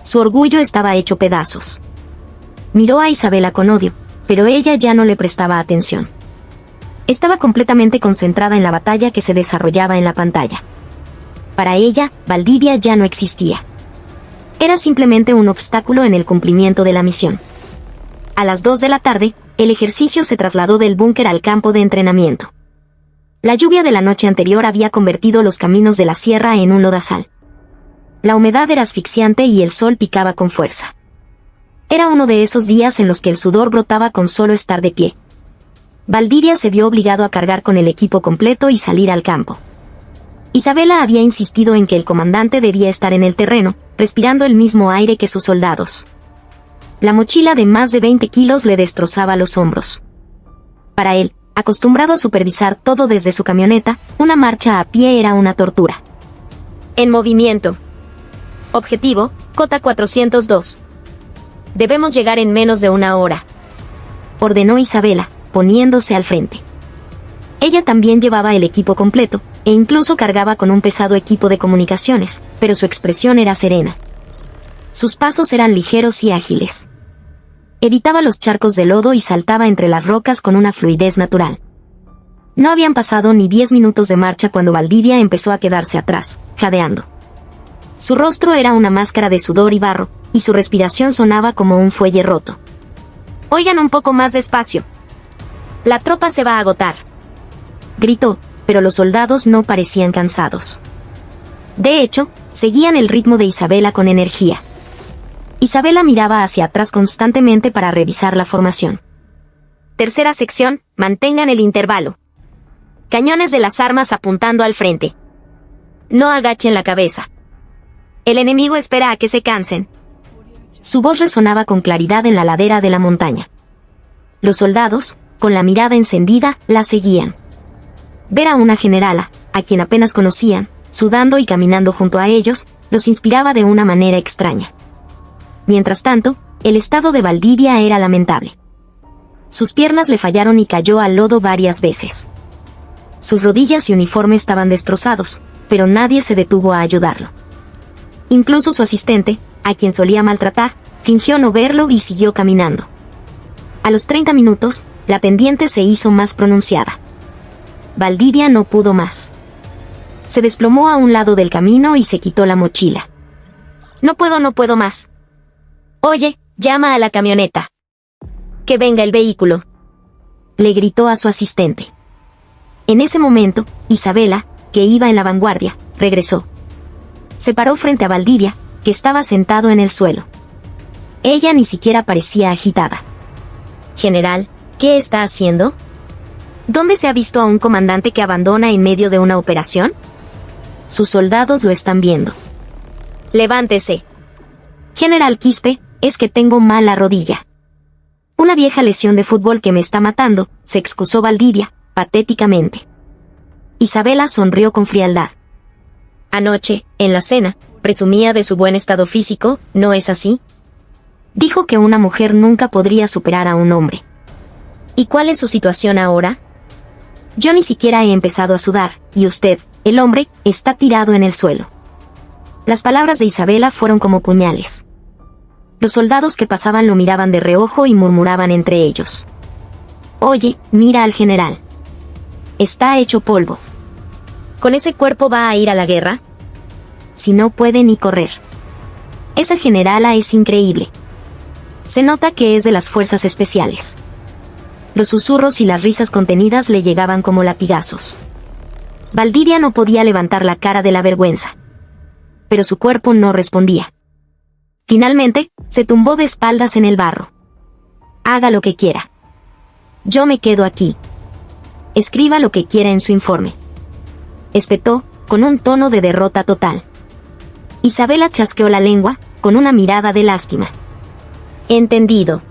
Su orgullo estaba hecho pedazos. Miró a Isabela con odio, pero ella ya no le prestaba atención. Estaba completamente concentrada en la batalla que se desarrollaba en la pantalla. Para ella, Valdivia ya no existía. Era simplemente un obstáculo en el cumplimiento de la misión. A las 2 de la tarde, el ejercicio se trasladó del búnker al campo de entrenamiento. La lluvia de la noche anterior había convertido los caminos de la sierra en un lodazal. La humedad era asfixiante y el sol picaba con fuerza. Era uno de esos días en los que el sudor brotaba con solo estar de pie. Valdivia se vio obligado a cargar con el equipo completo y salir al campo. Isabela había insistido en que el comandante debía estar en el terreno, respirando el mismo aire que sus soldados. La mochila de más de 20 kilos le destrozaba los hombros. Para él, acostumbrado a supervisar todo desde su camioneta, una marcha a pie era una tortura. En movimiento. Objetivo, Cota 402. Debemos llegar en menos de una hora, ordenó Isabela, poniéndose al frente. Ella también llevaba el equipo completo, e incluso cargaba con un pesado equipo de comunicaciones, pero su expresión era serena. Sus pasos eran ligeros y ágiles. Evitaba los charcos de lodo y saltaba entre las rocas con una fluidez natural. No habían pasado ni 10 minutos de marcha cuando Valdivia empezó a quedarse atrás, jadeando. Su rostro era una máscara de sudor y barro, y su respiración sonaba como un fuelle roto. «Oigan un poco más despacio. La tropa se va a agotar», gritó, pero los soldados no parecían cansados. De hecho, seguían el ritmo de Isabela con energía. Isabela miraba hacia atrás constantemente para revisar la formación. Tercera sección, mantengan el intervalo. Cañones de las armas apuntando al frente. No agachen la cabeza. El enemigo espera a que se cansen. Su voz resonaba con claridad en la ladera de la montaña. Los soldados, con la mirada encendida, la seguían. Ver a una generala, a quien apenas conocían, sudando y caminando junto a ellos, los inspiraba de una manera extraña. Mientras tanto, el estado de Valdivia era lamentable. Sus piernas le fallaron y cayó al lodo varias veces. Sus rodillas y uniforme estaban destrozados, pero nadie se detuvo a ayudarlo. Incluso su asistente, a quien solía maltratar, fingió no verlo y siguió caminando. A los 30 minutos, la pendiente se hizo más pronunciada. Valdivia no pudo más. Se desplomó a un lado del camino y se quitó la mochila. No puedo más. Oye, llama a la camioneta. Que venga el vehículo. Le gritó a su asistente. En ese momento, Isabela, que iba en la vanguardia, regresó. Se paró frente a Valdivia, que estaba sentado en el suelo. Ella ni siquiera parecía agitada. General, ¿qué está haciendo? ¿Dónde se ha visto a un comandante que abandona en medio de una operación? Sus soldados lo están viendo. Levántese. General Quispe, es que tengo mala rodilla. Una vieja lesión de fútbol que me está matando, se excusó Valdivia, patéticamente. Isabela sonrió con frialdad. Anoche, en la cena, presumía de su buen estado físico, ¿no es así? Dijo que una mujer nunca podría superar a un hombre. ¿Y cuál es su situación ahora? Yo ni siquiera he empezado a sudar, y usted, el hombre, está tirado en el suelo. Las palabras de Isabela fueron como puñales. Los soldados que pasaban lo miraban de reojo y murmuraban entre ellos. Oye, mira al general. Está hecho polvo. ¿Con ese cuerpo va a ir a la guerra? Si no puede ni correr. Esa generala es increíble. Se nota que es de las fuerzas especiales. Los susurros y las risas contenidas le llegaban como latigazos. Valdivia no podía levantar la cara de la vergüenza. Pero su cuerpo no respondía. Finalmente, se tumbó de espaldas en el barro. Haga lo que quiera. Yo me quedo aquí. Escriba lo que quiera en su informe. Espetó, con un tono de derrota total. Isabela chasqueó la lengua, con una mirada de lástima. Entendido.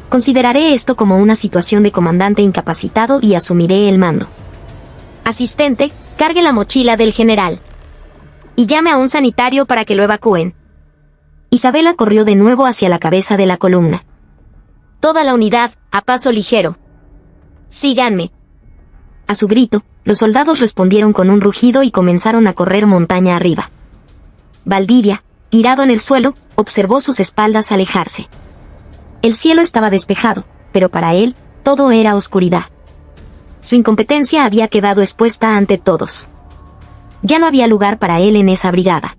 Consideraré esto como una situación de comandante incapacitado y asumiré el mando. Asistente, cargue la mochila del general. Y llame a un sanitario para que lo evacúen. Isabela corrió de nuevo hacia la cabeza de la columna. Toda la unidad, a paso ligero. Síganme. A su grito, los soldados respondieron con un rugido y comenzaron a correr montaña arriba. Valdivia, tirado en el suelo, observó sus espaldas alejarse. El cielo estaba despejado, pero para él, todo era oscuridad. Su incompetencia había quedado expuesta ante todos. Ya no había lugar para él en esa brigada.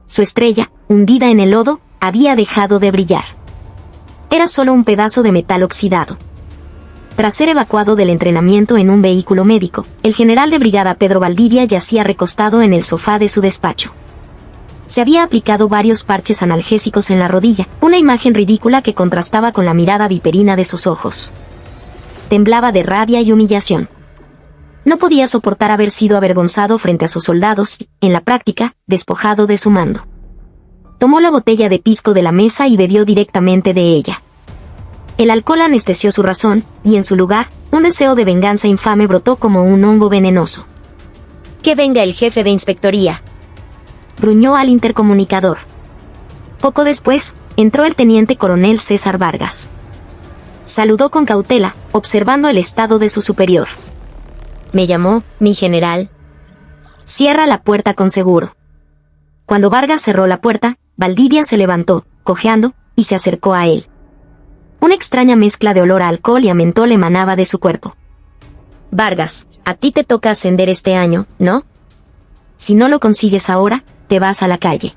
Su estrella, hundida en el lodo, había dejado de brillar. Era solo un pedazo de metal oxidado. Tras ser evacuado del entrenamiento en un vehículo médico, el general de brigada Pedro Valdivia yacía recostado en el sofá de su despacho. Se había aplicado varios parches analgésicos en la rodilla, una imagen ridícula que contrastaba con la mirada viperina de sus ojos. Temblaba de rabia y humillación. No podía soportar haber sido avergonzado frente a sus soldados y, en la práctica, despojado de su mando. Tomó la botella de pisco de la mesa y bebió directamente de ella. El alcohol anestesió su razón, y en su lugar, un deseo de venganza infame brotó como un hongo venenoso. «¡Que venga el jefe de inspectoría!», gruñó al intercomunicador. Poco después, entró el teniente coronel César Vargas. Saludó con cautela, observando el estado de su superior. «¿Me llamó, mi general?» «Cierra la puerta con seguro». Cuando Vargas cerró la puerta, Valdivia se levantó, cojeando, y se acercó a él. Una extraña mezcla de olor a alcohol y a mentol emanaba de su cuerpo. «Vargas, a ti te toca ascender este año, ¿no? Si no lo consigues ahora, te vas a la calle».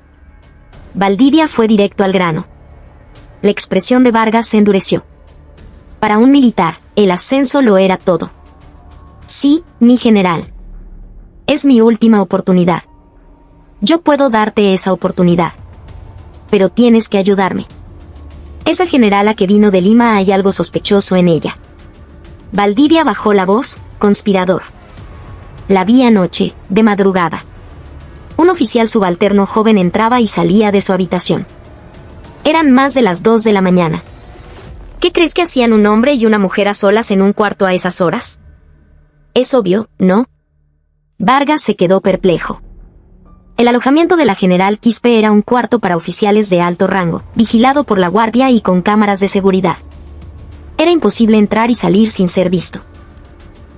Valdivia fue directo al grano. La expresión de Vargas se endureció. Para un militar, el ascenso lo era todo. «Sí, mi general. Es mi última oportunidad. Yo puedo darte esa oportunidad. Pero tienes que ayudarme. Esa generala que vino de Lima, hay algo sospechoso en ella». Valdivia bajó la voz, conspirador. «La vi anoche, de madrugada. Un oficial subalterno joven entraba y salía de su habitación. Eran más de las 2 de la mañana. ¿Qué crees que hacían un hombre y una mujer a solas en un cuarto a esas horas? Es obvio, ¿no?» Vargas se quedó perplejo. El alojamiento de la general Quispe era un cuarto para oficiales de alto rango, vigilado por la guardia y con cámaras de seguridad. Era imposible entrar y salir sin ser visto.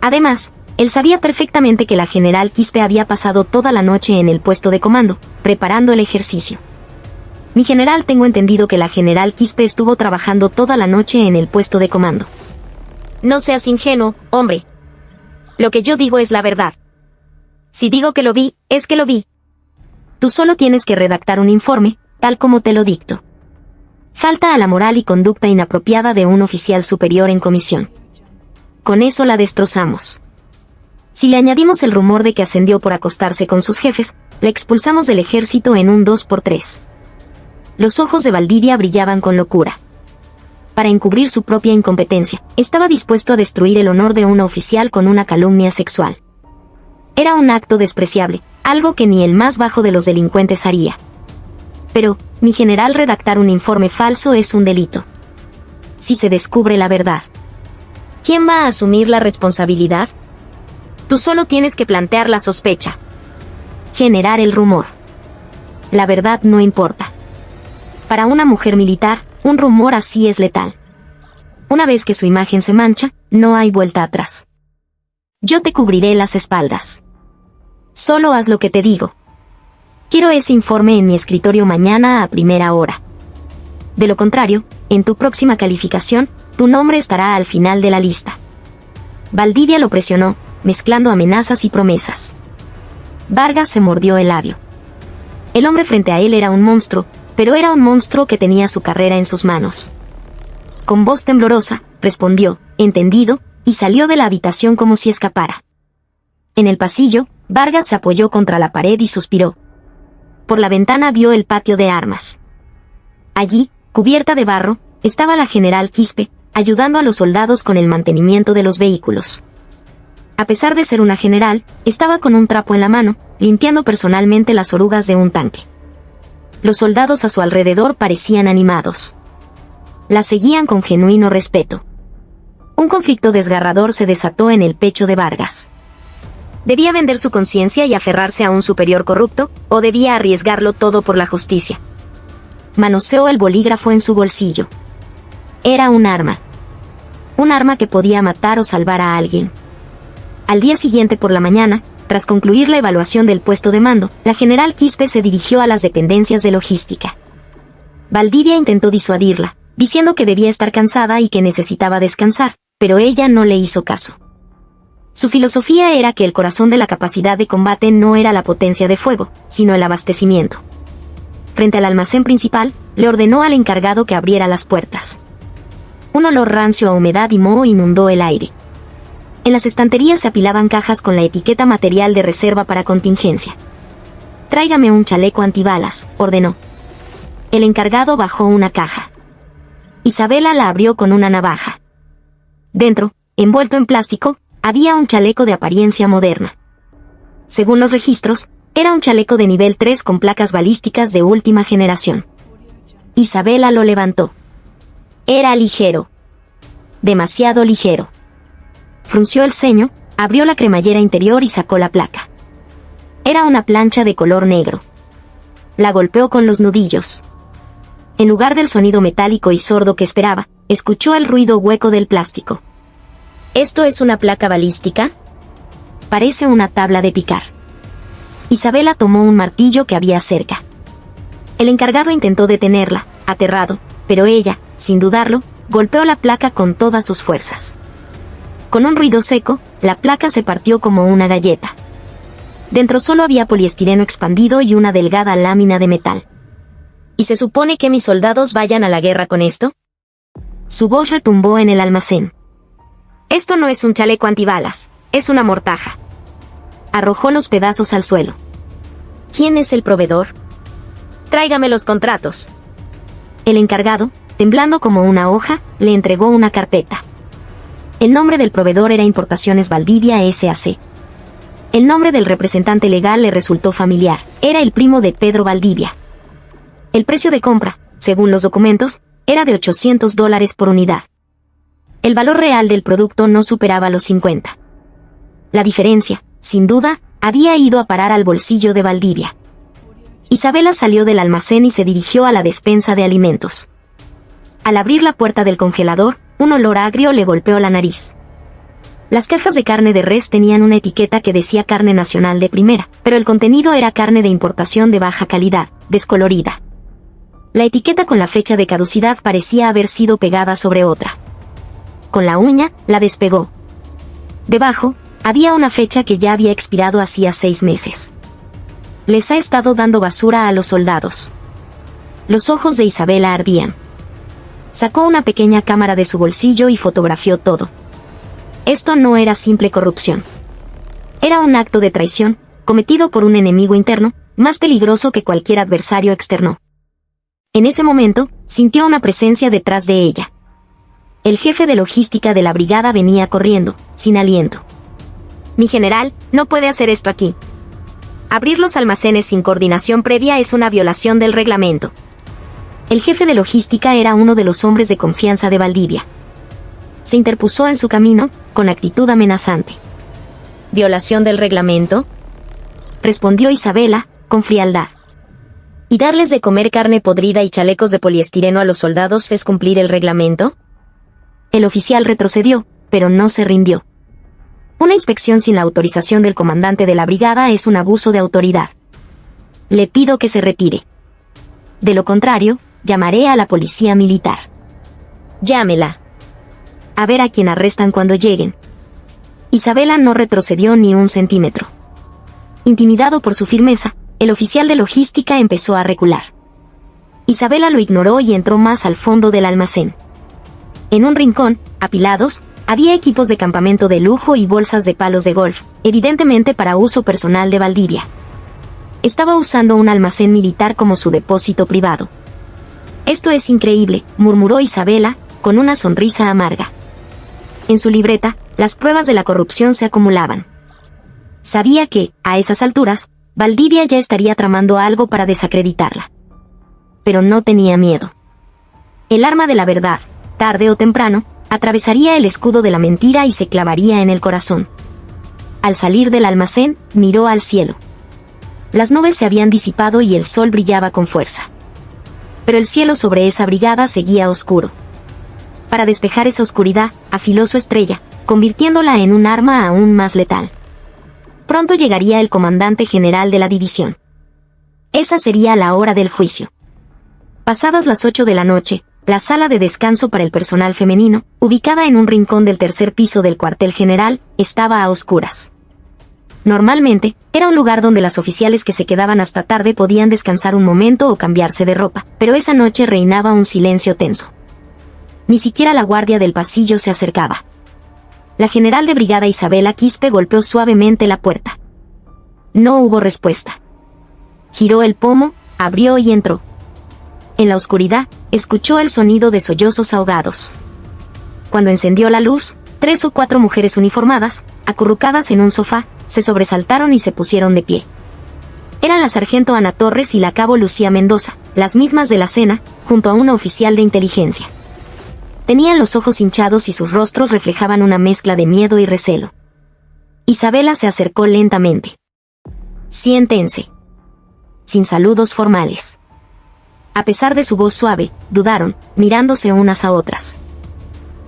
Además, él sabía perfectamente que la general Quispe había pasado toda la noche en el puesto de comando, preparando el ejercicio. «Mi general, tengo entendido que la general Quispe estuvo trabajando toda la noche en el puesto de comando». «No seas ingenuo, hombre. Lo que yo digo es la verdad. Si digo que lo vi, es que lo vi. Tú solo tienes que redactar un informe, tal como te lo dicto. Falta a la moral y conducta inapropiada de un oficial superior en comisión. Con eso la destrozamos. Si le añadimos el rumor de que ascendió por acostarse con sus jefes, la expulsamos del ejército en un 2x3. Los ojos de Valdivia brillaban con locura. Para encubrir su propia incompetencia, estaba dispuesto a destruir el honor de una oficial con una calumnia sexual. Era un acto despreciable, algo que ni el más bajo de los delincuentes haría. Pero, mi general, redactar un informe falso es un delito. Si se descubre la verdad, ¿quién va a asumir la responsabilidad? Tú solo tienes que plantear la sospecha. Generar el rumor. La verdad no importa. Para una mujer militar, un rumor así es letal. Una vez que su imagen se mancha, no hay vuelta atrás. Yo te cubriré las espaldas. Solo haz lo que te digo. Quiero ese informe en mi escritorio mañana a primera hora. De lo contrario, en tu próxima calificación, tu nombre estará al final de la lista». Valdivia lo presionó, mezclando amenazas y promesas. Vargas se mordió el labio. El hombre frente a él era un monstruo, pero era un monstruo que tenía su carrera en sus manos. Con voz temblorosa, respondió, entendido, y salió de la habitación como si escapara. En el pasillo, Vargas se apoyó contra la pared y suspiró. Por la ventana vio el patio de armas. Allí, cubierta de barro, estaba la general Quispe, ayudando a los soldados con el mantenimiento de los vehículos. A pesar de ser una general, estaba con un trapo en la mano, limpiando personalmente las orugas de un tanque. Los soldados a su alrededor parecían animados. La seguían con genuino respeto. Un conflicto desgarrador se desató en el pecho de Vargas. ¿Debía vender su conciencia y aferrarse a un superior corrupto, o debía arriesgarlo todo por la justicia? Manoseó el bolígrafo en su bolsillo. Era un arma. Un arma que podía matar o salvar a alguien. Al día siguiente por la mañana, tras concluir la evaluación del puesto de mando, la general Quispe se dirigió a las dependencias de logística. Valdivia intentó disuadirla, diciendo que debía estar cansada y que necesitaba descansar, pero ella no le hizo caso. Su filosofía era que el corazón de la capacidad de combate no era la potencia de fuego, sino el abastecimiento. Frente al almacén principal, le ordenó al encargado que abriera las puertas. Un olor rancio a humedad y moho inundó el aire. En las estanterías se apilaban cajas con la etiqueta material de reserva para contingencia. «Tráigame un chaleco antibalas», ordenó. El encargado bajó una caja. Isabela la abrió con una navaja. Dentro, envuelto en plástico, había un chaleco de apariencia moderna. Según los registros, era un chaleco de nivel 3 con placas balísticas de última generación. Isabela lo levantó. Era ligero. Demasiado ligero. Frunció el ceño, abrió la cremallera interior y sacó la placa. Era una plancha de color negro. La golpeó con los nudillos. En lugar del sonido metálico y sordo que esperaba, escuchó el ruido hueco del plástico. ¿Esto es una placa balística? Parece una tabla de picar. Isabela tomó un martillo que había cerca. El encargado intentó detenerla, aterrado, pero ella, sin dudarlo, golpeó la placa con todas sus fuerzas. Con un ruido seco, la placa se partió como una galleta. Dentro solo había poliestireno expandido y una delgada lámina de metal. ¿Y se supone que mis soldados vayan a la guerra con esto? Su voz retumbó en el almacén. Esto no es un chaleco antibalas, es una mortaja. Arrojó los pedazos al suelo. ¿Quién es el proveedor? Tráigame los contratos. El encargado, temblando como una hoja, le entregó una carpeta. El nombre del proveedor era Importaciones Valdivia S.A.C. El nombre del representante legal le resultó familiar, era el primo de Pedro Valdivia. El precio de compra, según los documentos, era de $800 por unidad. El valor real del producto no superaba los 50. La diferencia, sin duda, había ido a parar al bolsillo de Valdivia. Isabela salió del almacén y se dirigió a la despensa de alimentos. Al abrir la puerta del congelador, un olor agrio le golpeó la nariz. Las cajas de carne de res tenían una etiqueta que decía carne nacional de primera, pero el contenido era carne de importación de baja calidad, descolorida. La etiqueta con la fecha de caducidad parecía haber sido pegada sobre otra. Con la uña, la despegó. Debajo, había una fecha que ya había expirado hacía 6 meses. Les ha estado dando basura a los soldados. Los ojos de Isabela ardían. Sacó una pequeña cámara de su bolsillo y fotografió todo. Esto no era simple corrupción. Era un acto de traición, cometido por un enemigo interno, más peligroso que cualquier adversario externo. En ese momento, sintió una presencia detrás de ella. El jefe de logística de la brigada venía corriendo, sin aliento. «Mi general, no puede hacer esto aquí. Abrir los almacenes sin coordinación previa es una violación del reglamento». El jefe de logística era uno de los hombres de confianza de Valdivia. Se interpuso en su camino, con actitud amenazante. ¿Violación del reglamento?, respondió Isabela, con frialdad. ¿Y darles de comer carne podrida y chalecos de poliestireno a los soldados es cumplir el reglamento? El oficial retrocedió, pero no se rindió. Una inspección sin la autorización del comandante de la brigada es un abuso de autoridad. Le pido que se retire. De lo contrario, llamaré a la policía militar. Llámela. A ver a quién arrestan cuando lleguen. Isabela no retrocedió ni un centímetro. Intimidado por su firmeza, el oficial de logística empezó a recular. Isabela lo ignoró y entró más al fondo del almacén. En un rincón, apilados, había equipos de campamento de lujo y bolsas de palos de golf, evidentemente para uso personal de Valdivia. Estaba usando un almacén militar como su depósito privado. «Esto es increíble», murmuró Isabela, con una sonrisa amarga. En su libreta, las pruebas de la corrupción se acumulaban. Sabía que, a esas alturas, Valdivia ya estaría tramando algo para desacreditarla. Pero no tenía miedo. El arma de la verdad, tarde o temprano, atravesaría el escudo de la mentira y se clavaría en el corazón. Al salir del almacén, miró al cielo. Las nubes se habían disipado y el sol brillaba con fuerza. Pero el cielo sobre esa brigada seguía oscuro. Para despejar esa oscuridad, afiló su estrella, convirtiéndola en un arma aún más letal. Pronto llegaría el comandante general de la división. Esa sería la hora del juicio. Pasadas las 8 de la noche, la sala de descanso para el personal femenino, ubicada en un rincón del tercer piso del cuartel general, estaba a oscuras. Normalmente, era un lugar donde las oficiales que se quedaban hasta tarde podían descansar un momento o cambiarse de ropa, pero esa noche reinaba un silencio tenso. Ni siquiera la guardia del pasillo se acercaba. La general de brigada Isabela Quispe golpeó suavemente la puerta. No hubo respuesta. Giró el pomo, abrió y entró. En la oscuridad, escuchó el sonido de sollozos ahogados. Cuando encendió la luz, 3 o 4 mujeres uniformadas, acurrucadas en un sofá, se sobresaltaron y se pusieron de pie. Eran la sargento Ana Torres y la cabo Lucía Mendoza, las mismas de la cena, junto a una oficial de inteligencia. Tenían los ojos hinchados y sus rostros reflejaban una mezcla de miedo y recelo. Isabela se acercó lentamente. «Siéntense». Sin saludos formales. A pesar de su voz suave, dudaron, mirándose unas a otras.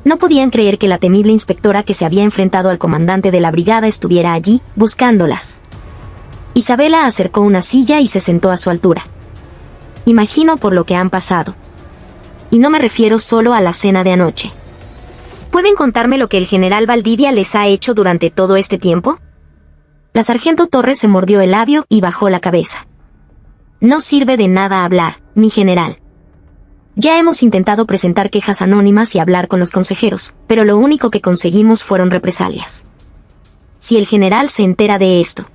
No podían creer que la temible inspectora que se había enfrentado al comandante de la brigada estuviera allí, buscándolas. Isabela acercó una silla y se sentó a su altura. «Imagino por lo que han pasado. Y no me refiero solo a la cena de anoche. ¿Pueden contarme lo que el general Valdivia les ha hecho durante todo este tiempo?» La sargento Torres se mordió el labio y bajó la cabeza. «No sirve de nada hablar, mi general. Ya hemos intentado presentar quejas anónimas y hablar con los consejeros, pero lo único que conseguimos fueron represalias. Si el general se entera de esto».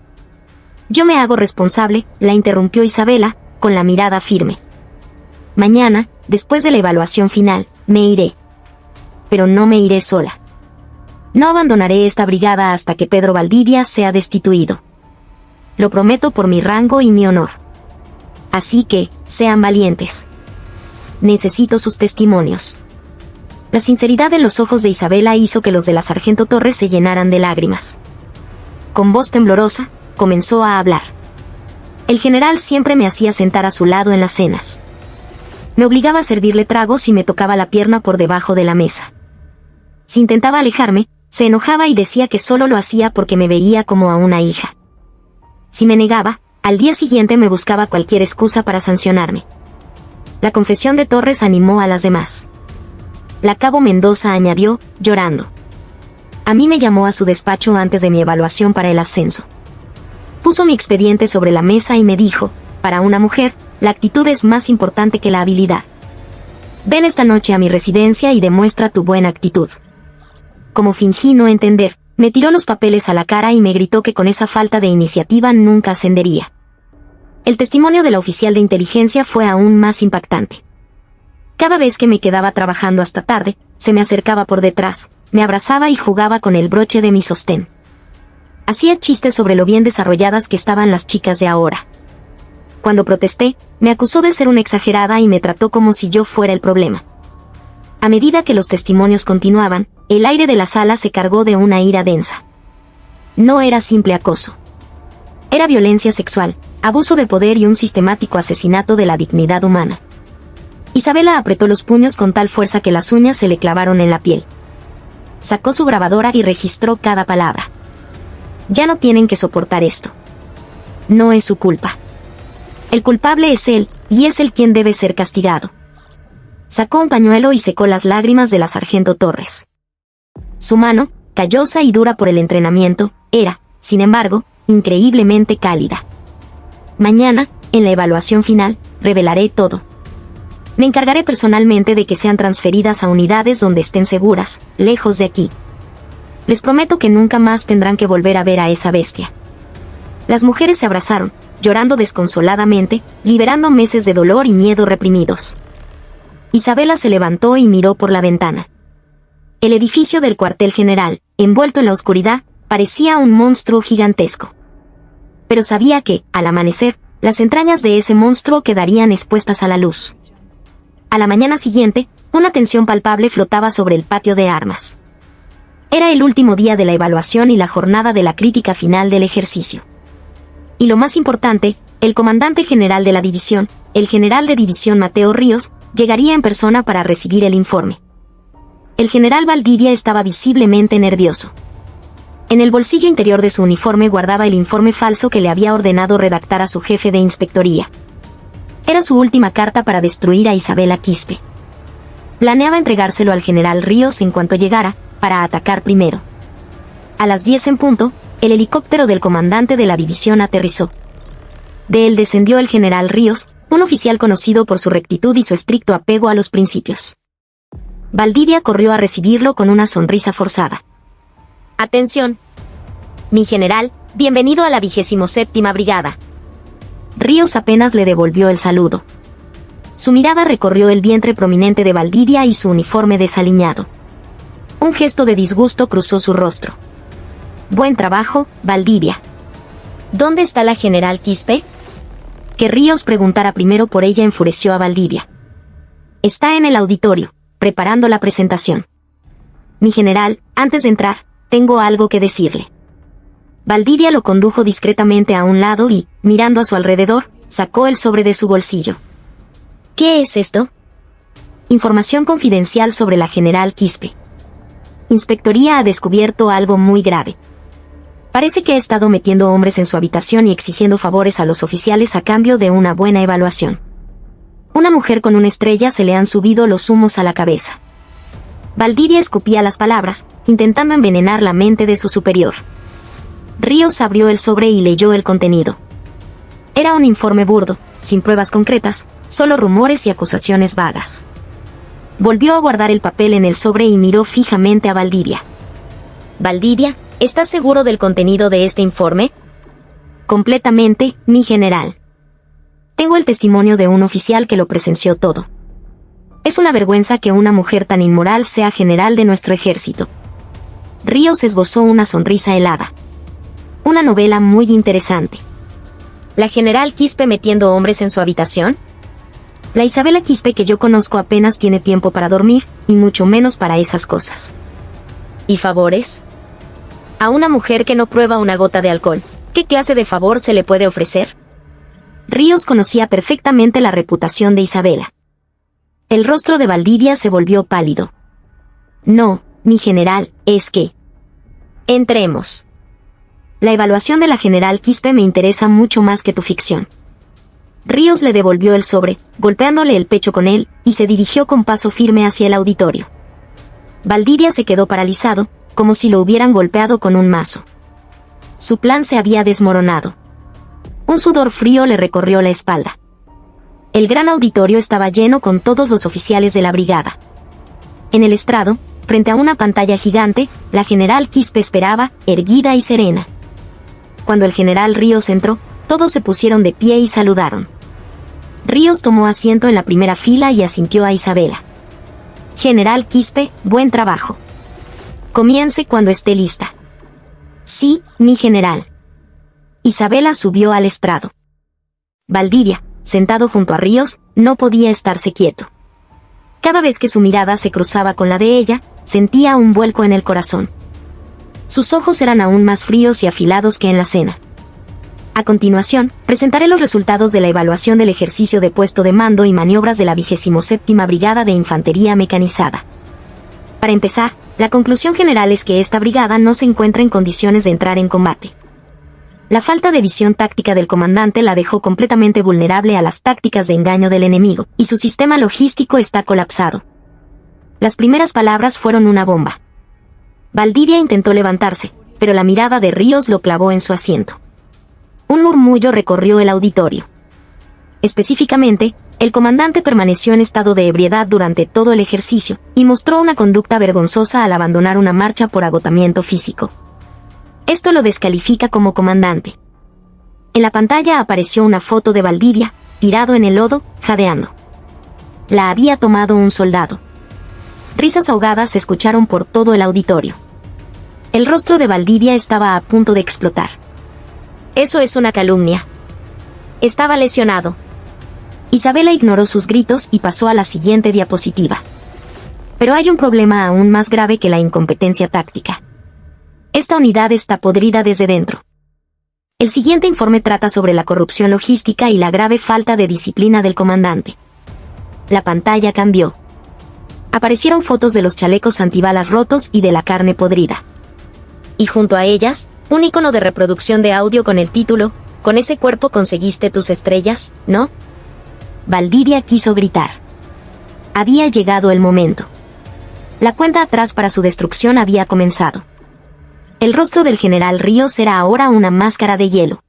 «Yo me hago responsable», la interrumpió Isabela, con la mirada firme. «Mañana, después de la evaluación final, me iré. Pero no me iré sola. No abandonaré esta brigada hasta que Pedro Valdivia sea destituido. Lo prometo por mi rango y mi honor. Así que, sean valientes. Necesito sus testimonios». La sinceridad en los ojos de Isabela hizo que los de la sargento Torres se llenaran de lágrimas. Con voz temblorosa, comenzó a hablar. «El general siempre me hacía sentar a su lado en las cenas. Me obligaba a servirle tragos y me tocaba la pierna por debajo de la mesa. Si intentaba alejarme, se enojaba y decía que solo lo hacía porque me veía como a una hija. Si me negaba, al día siguiente me buscaba cualquier excusa para sancionarme». La confesión de Torres animó a las demás. La cabo Mendoza añadió, llorando. «A mí me llamó a su despacho antes de mi evaluación para el ascenso. Puso mi expediente sobre la mesa y me dijo, para una mujer, la actitud es más importante que la habilidad. Ven esta noche a mi residencia y demuestra tu buena actitud». Como fingí no entender, me tiró los papeles a la cara y me gritó que con esa falta de iniciativa nunca ascendería. El testimonio de la oficial de inteligencia fue aún más impactante. Cada vez que me quedaba trabajando hasta tarde, se me acercaba por detrás, me abrazaba y jugaba con el broche de mi sostén. Hacía chistes sobre lo bien desarrolladas que estaban las chicas de ahora. Cuando protesté, me acusó de ser una exagerada y me trató como si yo fuera el problema. A medida que los testimonios continuaban, el aire de la sala se cargó de una ira densa. No era simple acoso. Era violencia sexual, abuso de poder y un sistemático asesinato de la dignidad humana. Isabela apretó los puños con tal fuerza que las uñas se le clavaron en la piel. Sacó su grabadora y registró cada palabra. «Ya no tienen que soportar esto. No es su culpa. El culpable es él, y es él quien debe ser castigado». Sacó un pañuelo y secó las lágrimas de la sargento Torres. Su mano, callosa y dura por el entrenamiento, era, sin embargo, increíblemente cálida. «Mañana, en la evaluación final, revelaré todo. Me encargaré personalmente de que sean transferidas a unidades donde estén seguras, lejos de aquí. Les prometo que nunca más tendrán que volver a ver a esa bestia». Las mujeres se abrazaron, llorando desconsoladamente, liberando meses de dolor y miedo reprimidos. Isabela se levantó y miró por la ventana. El edificio del cuartel general, envuelto en la oscuridad, parecía un monstruo gigantesco. Pero sabía que, al amanecer, las entrañas de ese monstruo quedarían expuestas a la luz. A la mañana siguiente, una tensión palpable flotaba sobre el patio de armas. Era el último día de la evaluación y la jornada de la crítica final del ejercicio. Y lo más importante, el comandante general de la división, el general de división Mateo Ríos, llegaría en persona para recibir el informe. El general Valdivia estaba visiblemente nervioso. En el bolsillo interior de su uniforme guardaba el informe falso que le había ordenado redactar a su jefe de inspectoría. Era su última carta para destruir a Isabela Quispe. Planeaba entregárselo al general Ríos en cuanto llegara, para atacar primero. A las 10 en punto, el helicóptero del comandante de la división aterrizó. De él descendió el general Ríos, un oficial conocido por su rectitud y su estricto apego a los principios. Valdivia corrió a recibirlo con una sonrisa forzada. «Atención. Mi general, bienvenido a la 27ª Brigada». Ríos apenas le devolvió el saludo. Su mirada recorrió el vientre prominente de Valdivia y su uniforme desaliñado. Un gesto de disgusto cruzó su rostro. «Buen trabajo, Valdivia. ¿Dónde está la general Quispe?». Que Ríos preguntara primero por ella enfureció a Valdivia. «Está en el auditorio, preparando la presentación». «Mi general, antes de entrar, tengo algo que decirle». Valdivia lo condujo discretamente a un lado y, mirando a su alrededor, sacó el sobre de su bolsillo. «¿Qué es esto?». «Información confidencial sobre la general Quispe. Inspectoría ha descubierto algo muy grave. Parece que ha estado metiendo hombres en su habitación y exigiendo favores a los oficiales a cambio de una buena evaluación. Una mujer con una estrella se le han subido los humos a la cabeza». Valdivia escupía las palabras, intentando envenenar la mente de su superior. Ríos abrió el sobre y leyó el contenido. Era un informe burdo, sin pruebas concretas, solo rumores y acusaciones vagas. Volvió a guardar el papel en el sobre y miró fijamente a Valdivia. «Valdivia, ¿estás seguro del contenido de este informe?». «Completamente, mi general. Tengo el testimonio de un oficial que lo presenció todo. Es una vergüenza que una mujer tan inmoral sea general de nuestro ejército». Ríos esbozó una sonrisa helada. «Una novela muy interesante. ¿La general Quispe metiendo hombres en su habitación?». «La Isabela Quispe que yo conozco apenas tiene tiempo para dormir, y mucho menos para esas cosas». «¿Y favores?». «A una mujer que no prueba una gota de alcohol, ¿qué clase de favor se le puede ofrecer?». Ríos conocía perfectamente la reputación de Isabela. El rostro de Valdivia se volvió pálido. «No, mi general, es que...». «Entremos. La evaluación de la general Quispe me interesa mucho más que tu ficción». Ríos le devolvió el sobre, golpeándole el pecho con él, y se dirigió con paso firme hacia el auditorio. Valdivia se quedó paralizado, como si lo hubieran golpeado con un mazo. Su plan se había desmoronado. Un sudor frío le recorrió la espalda. El gran auditorio estaba lleno con todos los oficiales de la brigada. En el estrado, frente a una pantalla gigante, la general Quispe esperaba, erguida y serena. Cuando el general Ríos entró, todos se pusieron de pie y saludaron. Ríos tomó asiento en la primera fila y asintió a Isabela. «General Quispe, buen trabajo. Comience cuando esté lista». «Sí, mi general». Isabela subió al estrado. Valdivia, sentado junto a Ríos, no podía estarse quieto. Cada vez que su mirada se cruzaba con la de ella, sentía un vuelco en el corazón. Sus ojos eran aún más fríos y afilados que en la cena. A continuación, presentaré los resultados de la evaluación del ejercicio de puesto de mando y maniobras de la 27ª Brigada de Infantería Mecanizada. Para empezar, la conclusión general es que esta brigada no se encuentra en condiciones de entrar en combate. La falta de visión táctica del comandante la dejó completamente vulnerable a las tácticas de engaño del enemigo, y su sistema logístico está colapsado. Las primeras palabras fueron una bomba. Valdivia intentó levantarse, pero la mirada de Ríos lo clavó en su asiento. Un murmullo recorrió el auditorio. Específicamente, el comandante permaneció en estado de ebriedad durante todo el ejercicio, y mostró una conducta vergonzosa al abandonar una marcha por agotamiento físico. Esto lo descalifica como comandante. En la pantalla apareció una foto de Valdivia, tirado en el lodo, jadeando. La había tomado un soldado. Risas ahogadas se escucharon por todo el auditorio. El rostro de Valdivia estaba a punto de explotar. «Eso es una calumnia. Estaba lesionado». Isabela ignoró sus gritos y pasó a la siguiente diapositiva. Pero hay un problema aún más grave que la incompetencia táctica. Esta unidad está podrida desde dentro. El siguiente informe trata sobre la corrupción logística y la grave falta de disciplina del comandante. La pantalla cambió. Aparecieron fotos de los chalecos antibalas rotos y de la carne podrida. Y junto a ellas, un icono de reproducción de audio con el título, «Con ese cuerpo conseguiste tus estrellas, ¿no?». Valdivia quiso gritar. Había llegado el momento. La cuenta atrás para su destrucción había comenzado. El rostro del general Ríos era ahora una máscara de hielo.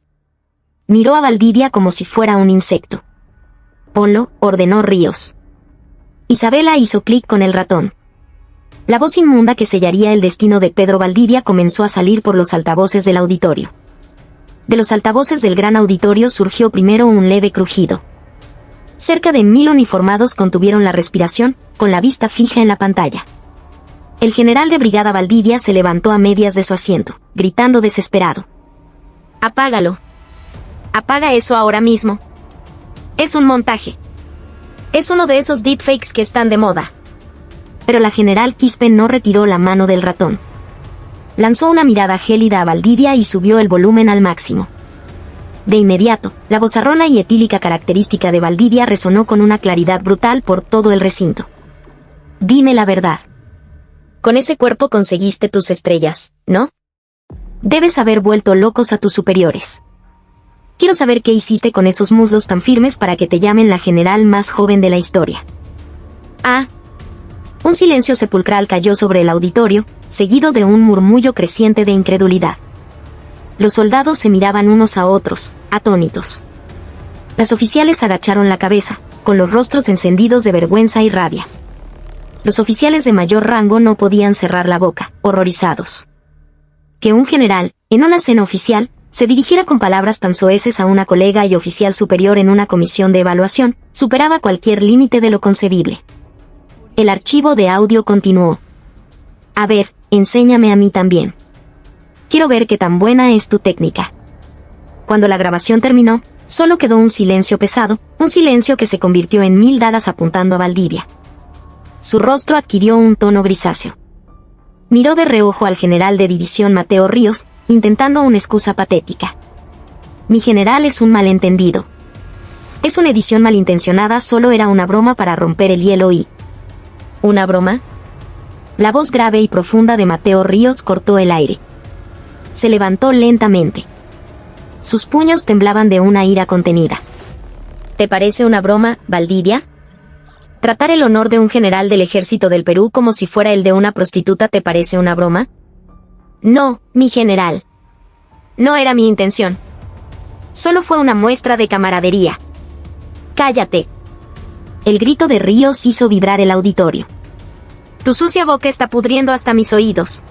Miró a Valdivia como si fuera un insecto. «Ponlo», ordenó Ríos. Isabela hizo clic con el ratón. La voz inmunda que sellaría el destino de Pedro Valdivia comenzó a salir por los altavoces del auditorio. De los altavoces del gran auditorio surgió primero un leve crujido. Cerca de 1000 uniformados contuvieron la respiración, con la vista fija en la pantalla. El general de brigada Valdivia se levantó a medias de su asiento, gritando desesperado. «Apágalo. Apaga eso ahora mismo. Es un montaje. Es uno de esos deepfakes que están de moda». Pero la general Quispe no retiró la mano del ratón. Lanzó una mirada gélida a Valdivia y subió el volumen al máximo. De inmediato, la vozarrona y etílica característica de Valdivia resonó con una claridad brutal por todo el recinto. «Dime la verdad. Con ese cuerpo conseguiste tus estrellas, ¿no? Debes haber vuelto locos a tus superiores. Quiero saber qué hiciste con esos muslos tan firmes para que te llamen la general más joven de la historia». «Ah». Un silencio sepulcral cayó sobre el auditorio, seguido de un murmullo creciente de incredulidad. Los soldados se miraban unos a otros, atónitos. Las oficiales agacharon la cabeza, con los rostros encendidos de vergüenza y rabia. Los oficiales de mayor rango no podían cerrar la boca, horrorizados. Que un general, en una cena oficial, se dirigiera con palabras tan soeces a una colega y oficial superior en una comisión de evaluación, superaba cualquier límite de lo concebible. El archivo de audio continuó. «A ver, enséñame a mí también. Quiero ver qué tan buena es tu técnica». Cuando la grabación terminó, solo quedó un silencio pesado, un silencio que se convirtió en 1000 dagas apuntando a Valdivia. Su rostro adquirió un tono grisáceo. Miró de reojo al general de división Mateo Ríos, intentando una excusa patética. «Mi general es un malentendido. Es una edición malintencionada, solo era una broma para romper el hielo y...». «¿Una broma?». La voz grave y profunda de Mateo Ríos cortó el aire. Se levantó lentamente. Sus puños temblaban de una ira contenida. «¿Te parece una broma, Valdivia? ¿Tratar el honor de un general del ejército del Perú como si fuera el de una prostituta te parece una broma?». «No, mi general. No era mi intención. Solo fue una muestra de camaradería». «Cállate». El grito de Ríos hizo vibrar el auditorio. «Tu sucia boca está pudriendo hasta mis oídos.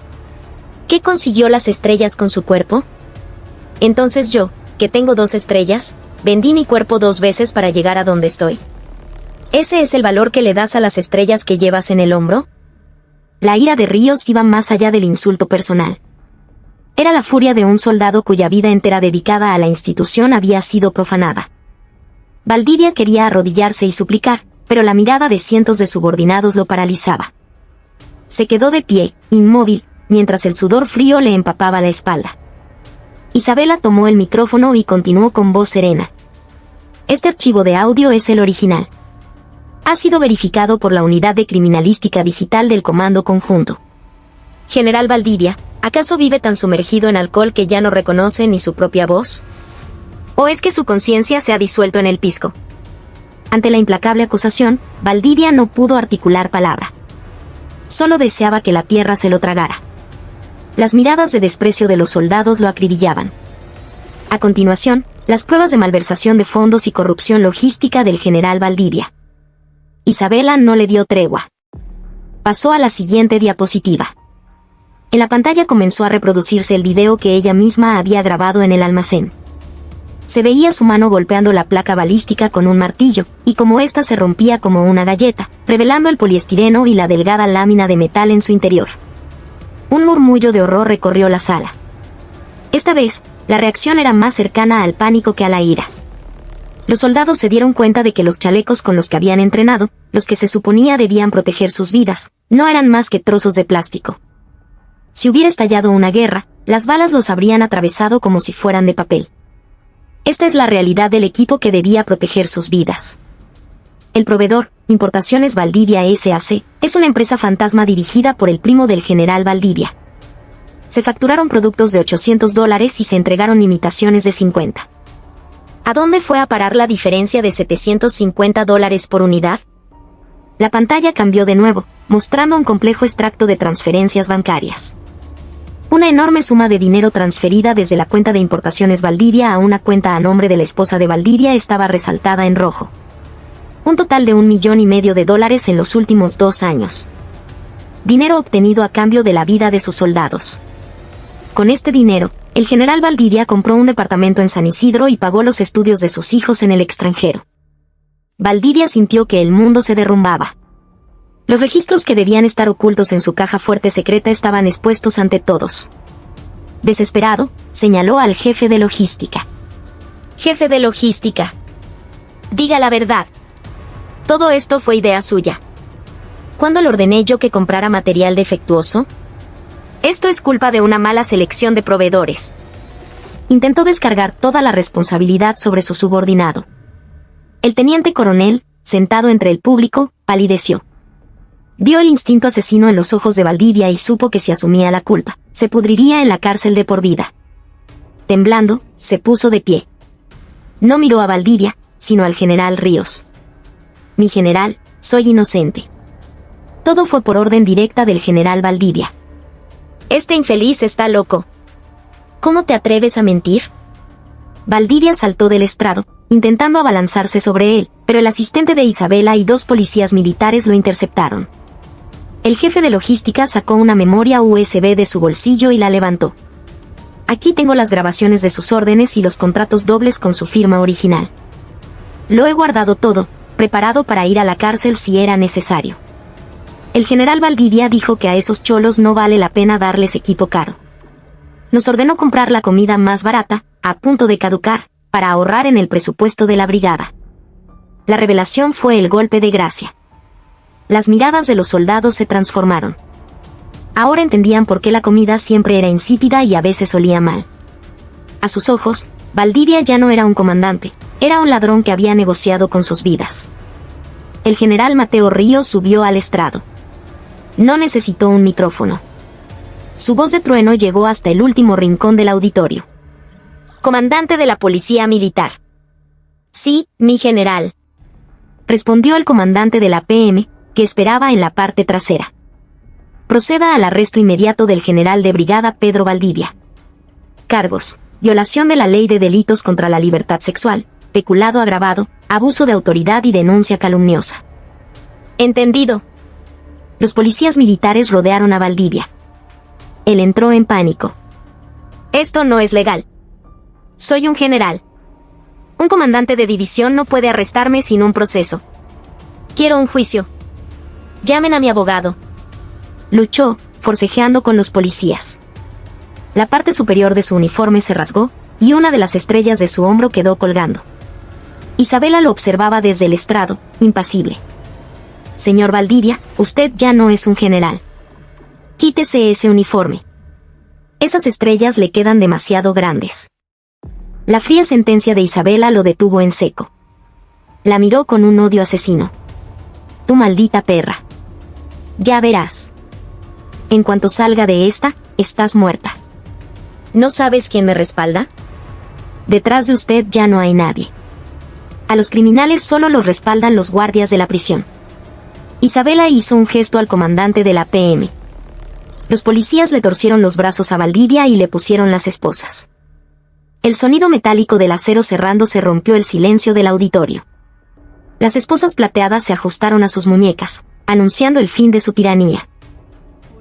¿Qué consiguió las estrellas con su cuerpo? Entonces yo, que tengo 2 estrellas, vendí mi cuerpo 2 veces para llegar a donde estoy. ¿Ese es el valor que le das a las estrellas que llevas en el hombro?». La ira de Ríos iba más allá del insulto personal. Era la furia de un soldado cuya vida entera dedicada a la institución había sido profanada. Valdivia quería arrodillarse y suplicar, pero la mirada de cientos de subordinados lo paralizaba. Se quedó de pie, inmóvil, mientras el sudor frío le empapaba la espalda. Isabela tomó el micrófono y continuó con voz serena. «Este archivo de audio es el original. Ha sido verificado por la Unidad de Criminalística Digital del Comando Conjunto. General Valdivia, ¿acaso vive tan sumergido en alcohol que ya no reconoce ni su propia voz? ¿O es que su conciencia se ha disuelto en el pisco?». Ante la implacable acusación, Valdivia no pudo articular palabra. Solo deseaba que la tierra se lo tragara. Las miradas de desprecio de los soldados lo acribillaban. A continuación, las pruebas de malversación de fondos y corrupción logística del general Valdivia. Isabela no le dio tregua. Pasó a la siguiente diapositiva. En la pantalla comenzó a reproducirse el video que ella misma había grabado en el almacén. Se veía su mano golpeando la placa balística con un martillo, y como ésta se rompía como una galleta, revelando el poliestireno y la delgada lámina de metal en su interior. Un murmullo de horror recorrió la sala. Esta vez, la reacción era más cercana al pánico que a la ira. Los soldados se dieron cuenta de que los chalecos con los que habían entrenado, los que se suponía debían proteger sus vidas, no eran más que trozos de plástico. Si hubiera estallado una guerra, las balas los habrían atravesado como si fueran de papel. Esta es la realidad del equipo que debía proteger sus vidas. El proveedor, Importaciones Valdivia S.A.C., es una empresa fantasma dirigida por el primo del general Valdivia. Se facturaron productos de $800 y se entregaron imitaciones de 50. ¿A dónde fue a parar la diferencia de $750 por unidad? La pantalla cambió de nuevo, mostrando un complejo extracto de transferencias bancarias. Una enorme suma de dinero transferida desde la cuenta de Importaciones Valdivia a una cuenta a nombre de la esposa de Valdivia estaba resaltada en rojo. Un total de $1,5 millones en los últimos 2 años. Dinero obtenido a cambio de la vida de sus soldados. Con este dinero, el general Valdivia compró un departamento en San Isidro y pagó los estudios de sus hijos en el extranjero. Valdivia sintió que el mundo se derrumbaba. Los registros que debían estar ocultos en su caja fuerte secreta estaban expuestos ante todos. Desesperado, señaló al jefe de logística. Jefe de logística. Diga la verdad. Todo esto fue idea suya. ¿Cuándo le ordené yo que comprara material defectuoso? Esto es culpa de una mala selección de proveedores. Intentó descargar toda la responsabilidad sobre su subordinado. El teniente coronel, sentado entre el público, palideció. Vio el instinto asesino en los ojos de Valdivia y supo que si asumía la culpa, se pudriría en la cárcel de por vida. Temblando, se puso de pie. No miró a Valdivia, sino al general Ríos. Mi general, soy inocente. Todo fue por orden directa del general Valdivia. Este infeliz está loco. ¿Cómo te atreves a mentir? Valdivia saltó del estrado, intentando abalanzarse sobre él, pero el asistente de Isabela y 2 policías militares lo interceptaron. El jefe de logística sacó una memoria USB de su bolsillo y la levantó. Aquí tengo las grabaciones de sus órdenes y los contratos dobles con su firma original. Lo he guardado todo, preparado para ir a la cárcel si era necesario. El general Valdivia dijo que a esos cholos no vale la pena darles equipo caro. Nos ordenó comprar la comida más barata, a punto de caducar, para ahorrar en el presupuesto de la brigada. La revelación fue el golpe de gracia. Las miradas de los soldados se transformaron. Ahora entendían por qué la comida siempre era insípida y a veces olía mal. A sus ojos, Valdivia ya no era un comandante, era un ladrón que había negociado con sus vidas. El general Mateo Ríos subió al estrado. No necesitó un micrófono. Su voz de trueno llegó hasta el último rincón del auditorio. Comandante de la Policía Militar. Sí, mi general. Respondió el comandante de la PM, que esperaba en la parte trasera. Proceda al arresto inmediato del general de brigada Pedro Valdivia. Cargos: violación de la ley de delitos contra la libertad sexual, peculado agravado, abuso de autoridad y denuncia calumniosa. Entendido. Los policías militares rodearon a Valdivia. Él entró en pánico. Esto no es legal. Soy un general. Un comandante de división no puede arrestarme sin un proceso. Quiero un juicio. Llamen a mi abogado. Luchó, forcejeando con los policías. La parte superior de su uniforme se rasgó, y una de las estrellas de su hombro quedó colgando. Isabela lo observaba desde el estrado, impasible. Señor Valdivia, usted ya no es un general. Quítese ese uniforme. Esas estrellas le quedan demasiado grandes. La fría sentencia de Isabela lo detuvo en seco. La miró con un odio asesino. Tu maldita perra. Ya verás. En cuanto salga de esta, estás muerta. ¿No sabes quién me respalda? Detrás de usted ya no hay nadie. A los criminales solo los respaldan los guardias de la prisión. Isabela hizo un gesto al comandante de la PM. Los policías le torcieron los brazos a Valdivia y le pusieron las esposas. El sonido metálico del acero cerrándose rompió el silencio del auditorio. Las esposas plateadas se ajustaron a sus muñecas, anunciando el fin de su tiranía.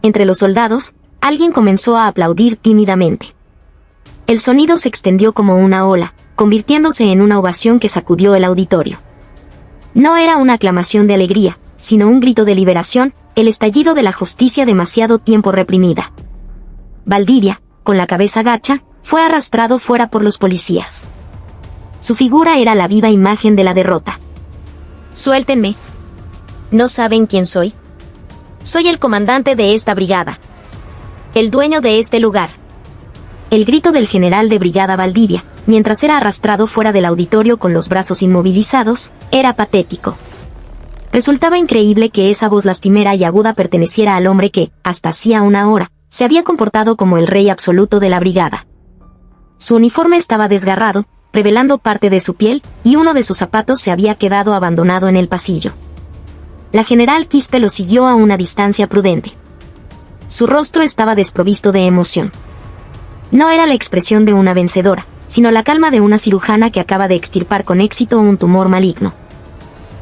Entre los soldados, alguien comenzó a aplaudir tímidamente. El sonido se extendió como una ola, convirtiéndose en una ovación que sacudió el auditorio. No era una aclamación de alegría, sino un grito de liberación, el estallido de la justicia demasiado tiempo reprimida. Valdivia, con la cabeza gacha, fue arrastrado fuera por los policías. Su figura era la viva imagen de la derrota. Suéltenme. ¿No saben quién soy? Soy el comandante de esta brigada. El dueño de este lugar. El grito del general de brigada Valdivia, mientras era arrastrado fuera del auditorio con los brazos inmovilizados, era patético. Resultaba increíble que esa voz lastimera y aguda perteneciera al hombre que, hasta hacía una hora, se había comportado como el rey absoluto de la brigada. Su uniforme estaba desgarrado, revelando parte de su piel, y uno de sus zapatos se había quedado abandonado en el pasillo. La general Quispe lo siguió a una distancia prudente. Su rostro estaba desprovisto de emoción. No era la expresión de una vencedora, sino la calma de una cirujana que acaba de extirpar con éxito un tumor maligno.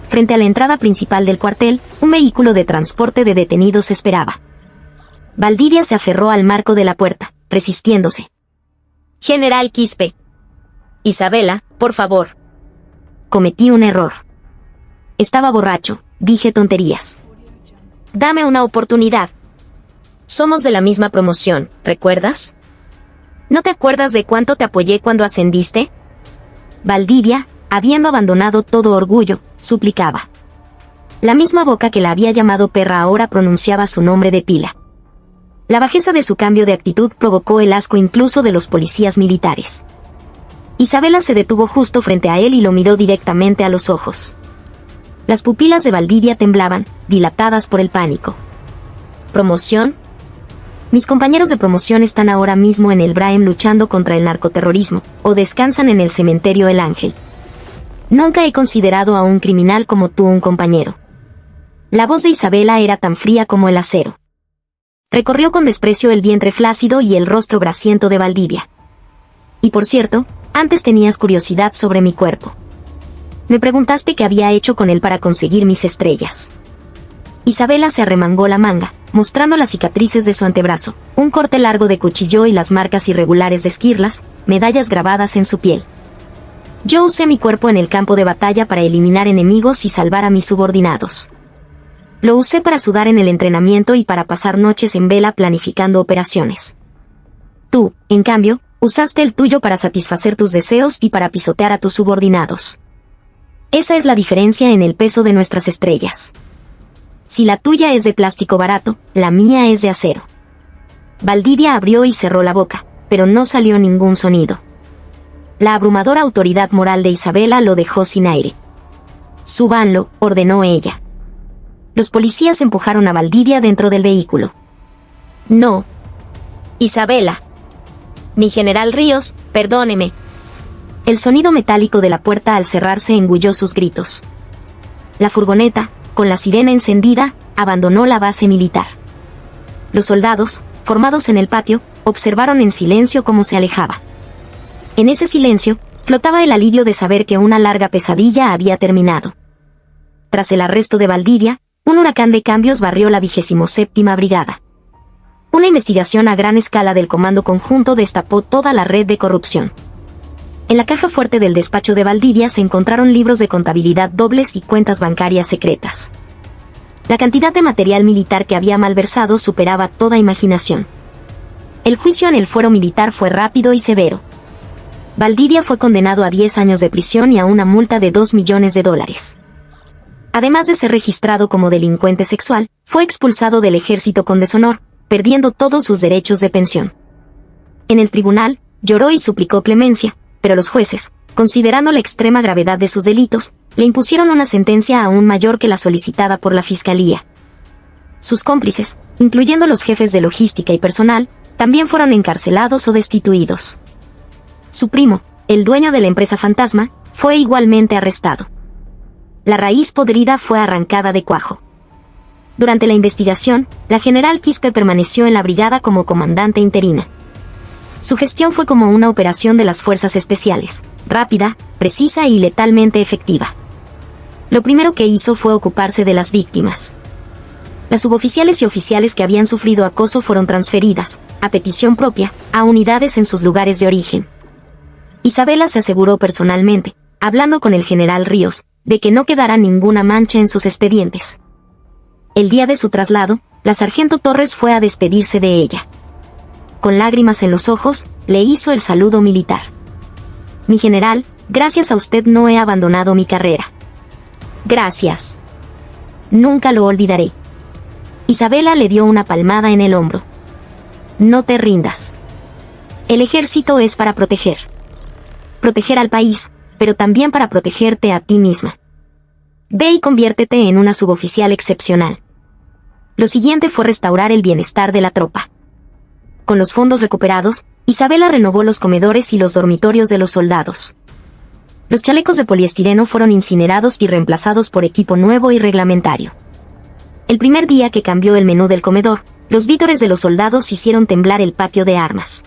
Frente a la entrada principal del cuartel, un vehículo de transporte de detenidos esperaba. Valdivia se aferró al marco de la puerta, resistiéndose. «General Quispe». «Isabela, por favor». Cometí un error. Estaba borracho, dije tonterías. «Dame una oportunidad. Somos de la misma promoción, ¿recuerdas? ¿No te acuerdas de cuánto te apoyé cuando ascendiste?» Valdivia, habiendo abandonado todo orgullo, suplicaba. La misma boca que la había llamado perra ahora pronunciaba su nombre de pila. La bajeza de su cambio de actitud provocó el asco incluso de los policías militares. Isabela se detuvo justo frente a él y lo miró directamente a los ojos. Las pupilas de Valdivia temblaban, dilatadas por el pánico. ¿Promoción? Mis compañeros de promoción están ahora mismo en el Braem luchando contra el narcoterrorismo, o descansan en el cementerio El Ángel. Nunca he considerado a un criminal como tú un compañero. La voz de Isabela era tan fría como el acero. Recorrió con desprecio el vientre flácido y el rostro grasiento de Valdivia. Y por cierto, antes tenías curiosidad sobre mi cuerpo. Me preguntaste qué había hecho con él para conseguir mis estrellas. Isabela se arremangó la manga, mostrando las cicatrices de su antebrazo, un corte largo de cuchillo y las marcas irregulares de esquirlas, medallas grabadas en su piel. Yo usé mi cuerpo en el campo de batalla para eliminar enemigos y salvar a mis subordinados. Lo usé para sudar en el entrenamiento y para pasar noches en vela planificando operaciones. Tú, en cambio, usaste el tuyo para satisfacer tus deseos y para pisotear a tus subordinados. Esa es la diferencia en el peso de nuestras estrellas. Si la tuya es de plástico barato, la mía es de acero. Valdivia abrió y cerró la boca, pero no salió ningún sonido. La abrumadora autoridad moral de Isabela lo dejó sin aire. «Súbanlo», ordenó ella. Los policías empujaron a Valdivia dentro del vehículo. «No. Isabela. Mi general Ríos, perdóneme». El sonido metálico de la puerta al cerrarse engulló sus gritos. La furgoneta, con la sirena encendida, abandonó la base militar. Los soldados, formados en el patio, observaron en silencio cómo se alejaba. En ese silencio, flotaba el alivio de saber que una larga pesadilla había terminado. Tras el arresto de Valdivia, un huracán de cambios barrió la 27ª Brigada. Una investigación a gran escala del Comando Conjunto destapó toda la red de corrupción. En la caja fuerte del despacho de Valdivia se encontraron libros de contabilidad dobles y cuentas bancarias secretas. La cantidad de material militar que había malversado superaba toda imaginación. El juicio en el fuero militar fue rápido y severo. Valdivia fue condenado a 10 años de prisión y a una multa de $2 millones. Además de ser registrado como delincuente sexual, fue expulsado del ejército con deshonor, perdiendo todos sus derechos de pensión. En el tribunal, lloró y suplicó clemencia, pero los jueces, considerando la extrema gravedad de sus delitos, le impusieron una sentencia aún mayor que la solicitada por la fiscalía. Sus cómplices, incluyendo los jefes de logística y personal, también fueron encarcelados o destituidos. Su primo, el dueño de la empresa fantasma, fue igualmente arrestado. La raíz podrida fue arrancada de cuajo. Durante la investigación, la general Quispe permaneció en la brigada como comandante interina. Su gestión fue como una operación de las fuerzas especiales, rápida, precisa y letalmente efectiva. Lo primero que hizo fue ocuparse de las víctimas. Las suboficiales y oficiales que habían sufrido acoso fueron transferidas, a petición propia, a unidades en sus lugares de origen. Isabela se aseguró personalmente, hablando con el general Ríos, de que no quedara ninguna mancha en sus expedientes. El día de su traslado, la sargento Torres fue a despedirse de ella. Con lágrimas en los ojos, le hizo el saludo militar. «Mi general, gracias a usted no he abandonado mi carrera». «Gracias. Nunca lo olvidaré». Isabela le dio una palmada en el hombro. «No te rindas. El ejército es para proteger. Proteger al país, pero también para protegerte a ti misma. Ve y conviértete en una suboficial excepcional. Lo siguiente fue restaurar el bienestar de la tropa. Con los fondos recuperados, Isabela renovó los comedores y los dormitorios de los soldados. Los chalecos de poliestireno fueron incinerados y reemplazados por equipo nuevo y reglamentario. El primer día que cambió el menú del comedor, los vítores de los soldados hicieron temblar el patio de armas.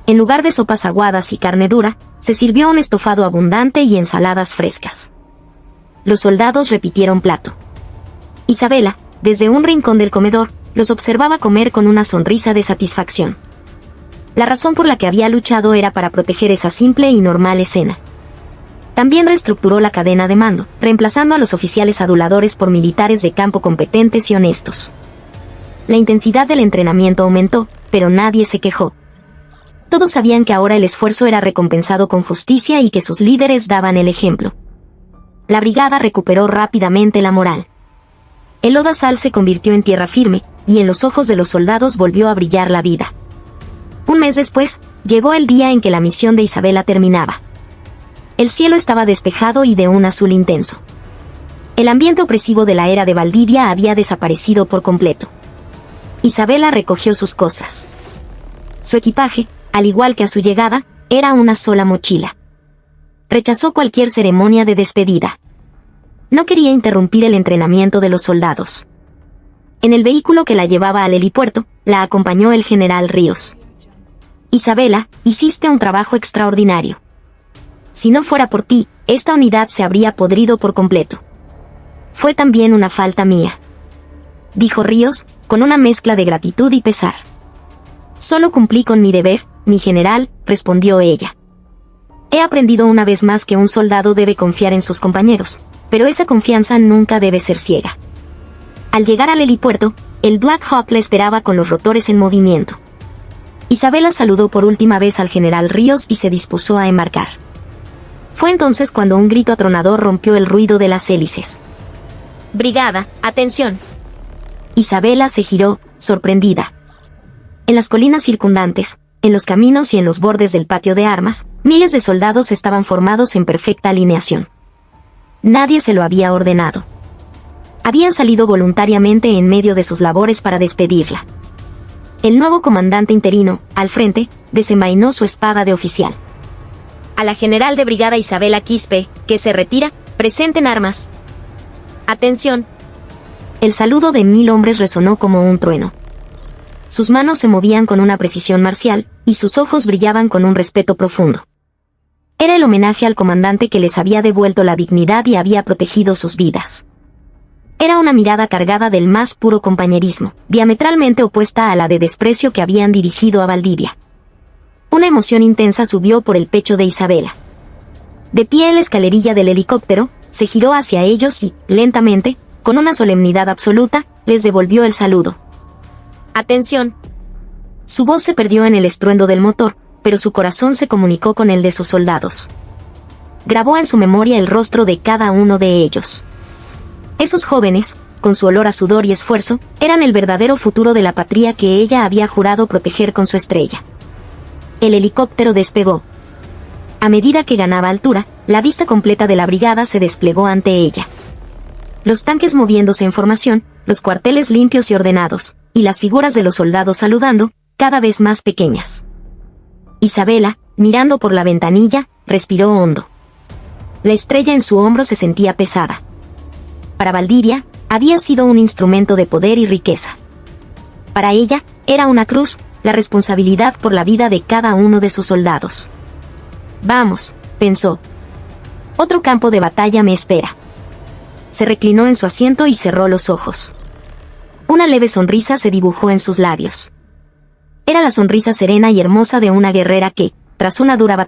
En lugar de sopas aguadas y carne dura, se sirvió un estofado abundante y ensaladas frescas. Los soldados repitieron plato. Isabela, desde un rincón del comedor, los observaba comer con una sonrisa de satisfacción. La razón por la que había luchado era para proteger esa simple y normal escena. También reestructuró la cadena de mando, reemplazando a los oficiales aduladores por militares de campo competentes y honestos. La intensidad del entrenamiento aumentó, pero nadie se quejó. Todos sabían que ahora el esfuerzo era recompensado con justicia y que sus líderes daban el ejemplo. La brigada recuperó rápidamente la moral. El lodazal se convirtió en tierra firme, y en los ojos de los soldados volvió a brillar la vida. Un mes después, llegó el día en que la misión de Isabela terminaba. El cielo estaba despejado y de un azul intenso. El ambiente opresivo de la era de Valdivia había desaparecido por completo. Isabela recogió sus cosas. Su equipaje, al igual que a su llegada, era una sola mochila. Rechazó cualquier ceremonia de despedida. No quería interrumpir el entrenamiento de los soldados. En el vehículo que la llevaba al helipuerto, la acompañó el general Ríos. Isabela, hiciste un trabajo extraordinario. Si no fuera por ti, esta unidad se habría podrido por completo. Fue también una falta mía, dijo Ríos, con una mezcla de gratitud y pesar. Solo cumplí con mi deber, mi general, respondió ella. He aprendido una vez más que un soldado debe confiar en sus compañeros, pero esa confianza nunca debe ser ciega. Al llegar al helipuerto, el Black Hawk la esperaba con los rotores en movimiento. Isabela saludó por última vez al general Ríos y se dispuso a embarcar. Fue entonces cuando un grito atronador rompió el ruido de las hélices. «Brigada, atención». Isabela se giró, sorprendida. En las colinas circundantes, en los caminos y en los bordes del patio de armas, miles de soldados estaban formados en perfecta alineación. Nadie se lo había ordenado. Habían salido voluntariamente en medio de sus labores para despedirla. El nuevo comandante interino, al frente, desenvainó su espada de oficial. A la general de brigada Isabela Quispe, que se retira, presenten armas. Atención. El saludo de 1000 hombres resonó como un trueno. Sus manos se movían con una precisión marcial, y sus ojos brillaban con un respeto profundo. Era el homenaje al comandante que les había devuelto la dignidad y había protegido sus vidas. Era una mirada cargada del más puro compañerismo, diametralmente opuesta a la de desprecio que habían dirigido a Valdivia. Una emoción intensa subió por el pecho de Isabela. De pie en la escalerilla del helicóptero, se giró hacia ellos y, lentamente, con una solemnidad absoluta, les devolvió el saludo. «Atención». Su voz se perdió en el estruendo del motor, pero su corazón se comunicó con el de sus soldados. Grabó en su memoria el rostro de cada uno de ellos. Esos jóvenes, con su olor a sudor y esfuerzo, eran el verdadero futuro de la patria que ella había jurado proteger con su estrella. El helicóptero despegó. A medida que ganaba altura, la vista completa de la brigada se desplegó ante ella. Los tanques moviéndose en formación, los cuarteles limpios y ordenados, y las figuras de los soldados saludando, cada vez más pequeñas. Isabela, mirando por la ventanilla, respiró hondo. La estrella en su hombro se sentía pesada. Para Valdivia, había sido un instrumento de poder y riqueza. Para ella, era una cruz, la responsabilidad por la vida de cada uno de sus soldados. «Vamos», pensó. «Otro campo de batalla me espera». Se reclinó en su asiento y cerró los ojos. Una leve sonrisa se dibujó en sus labios. Era la sonrisa serena y hermosa de una guerrera que, tras una dura batalla,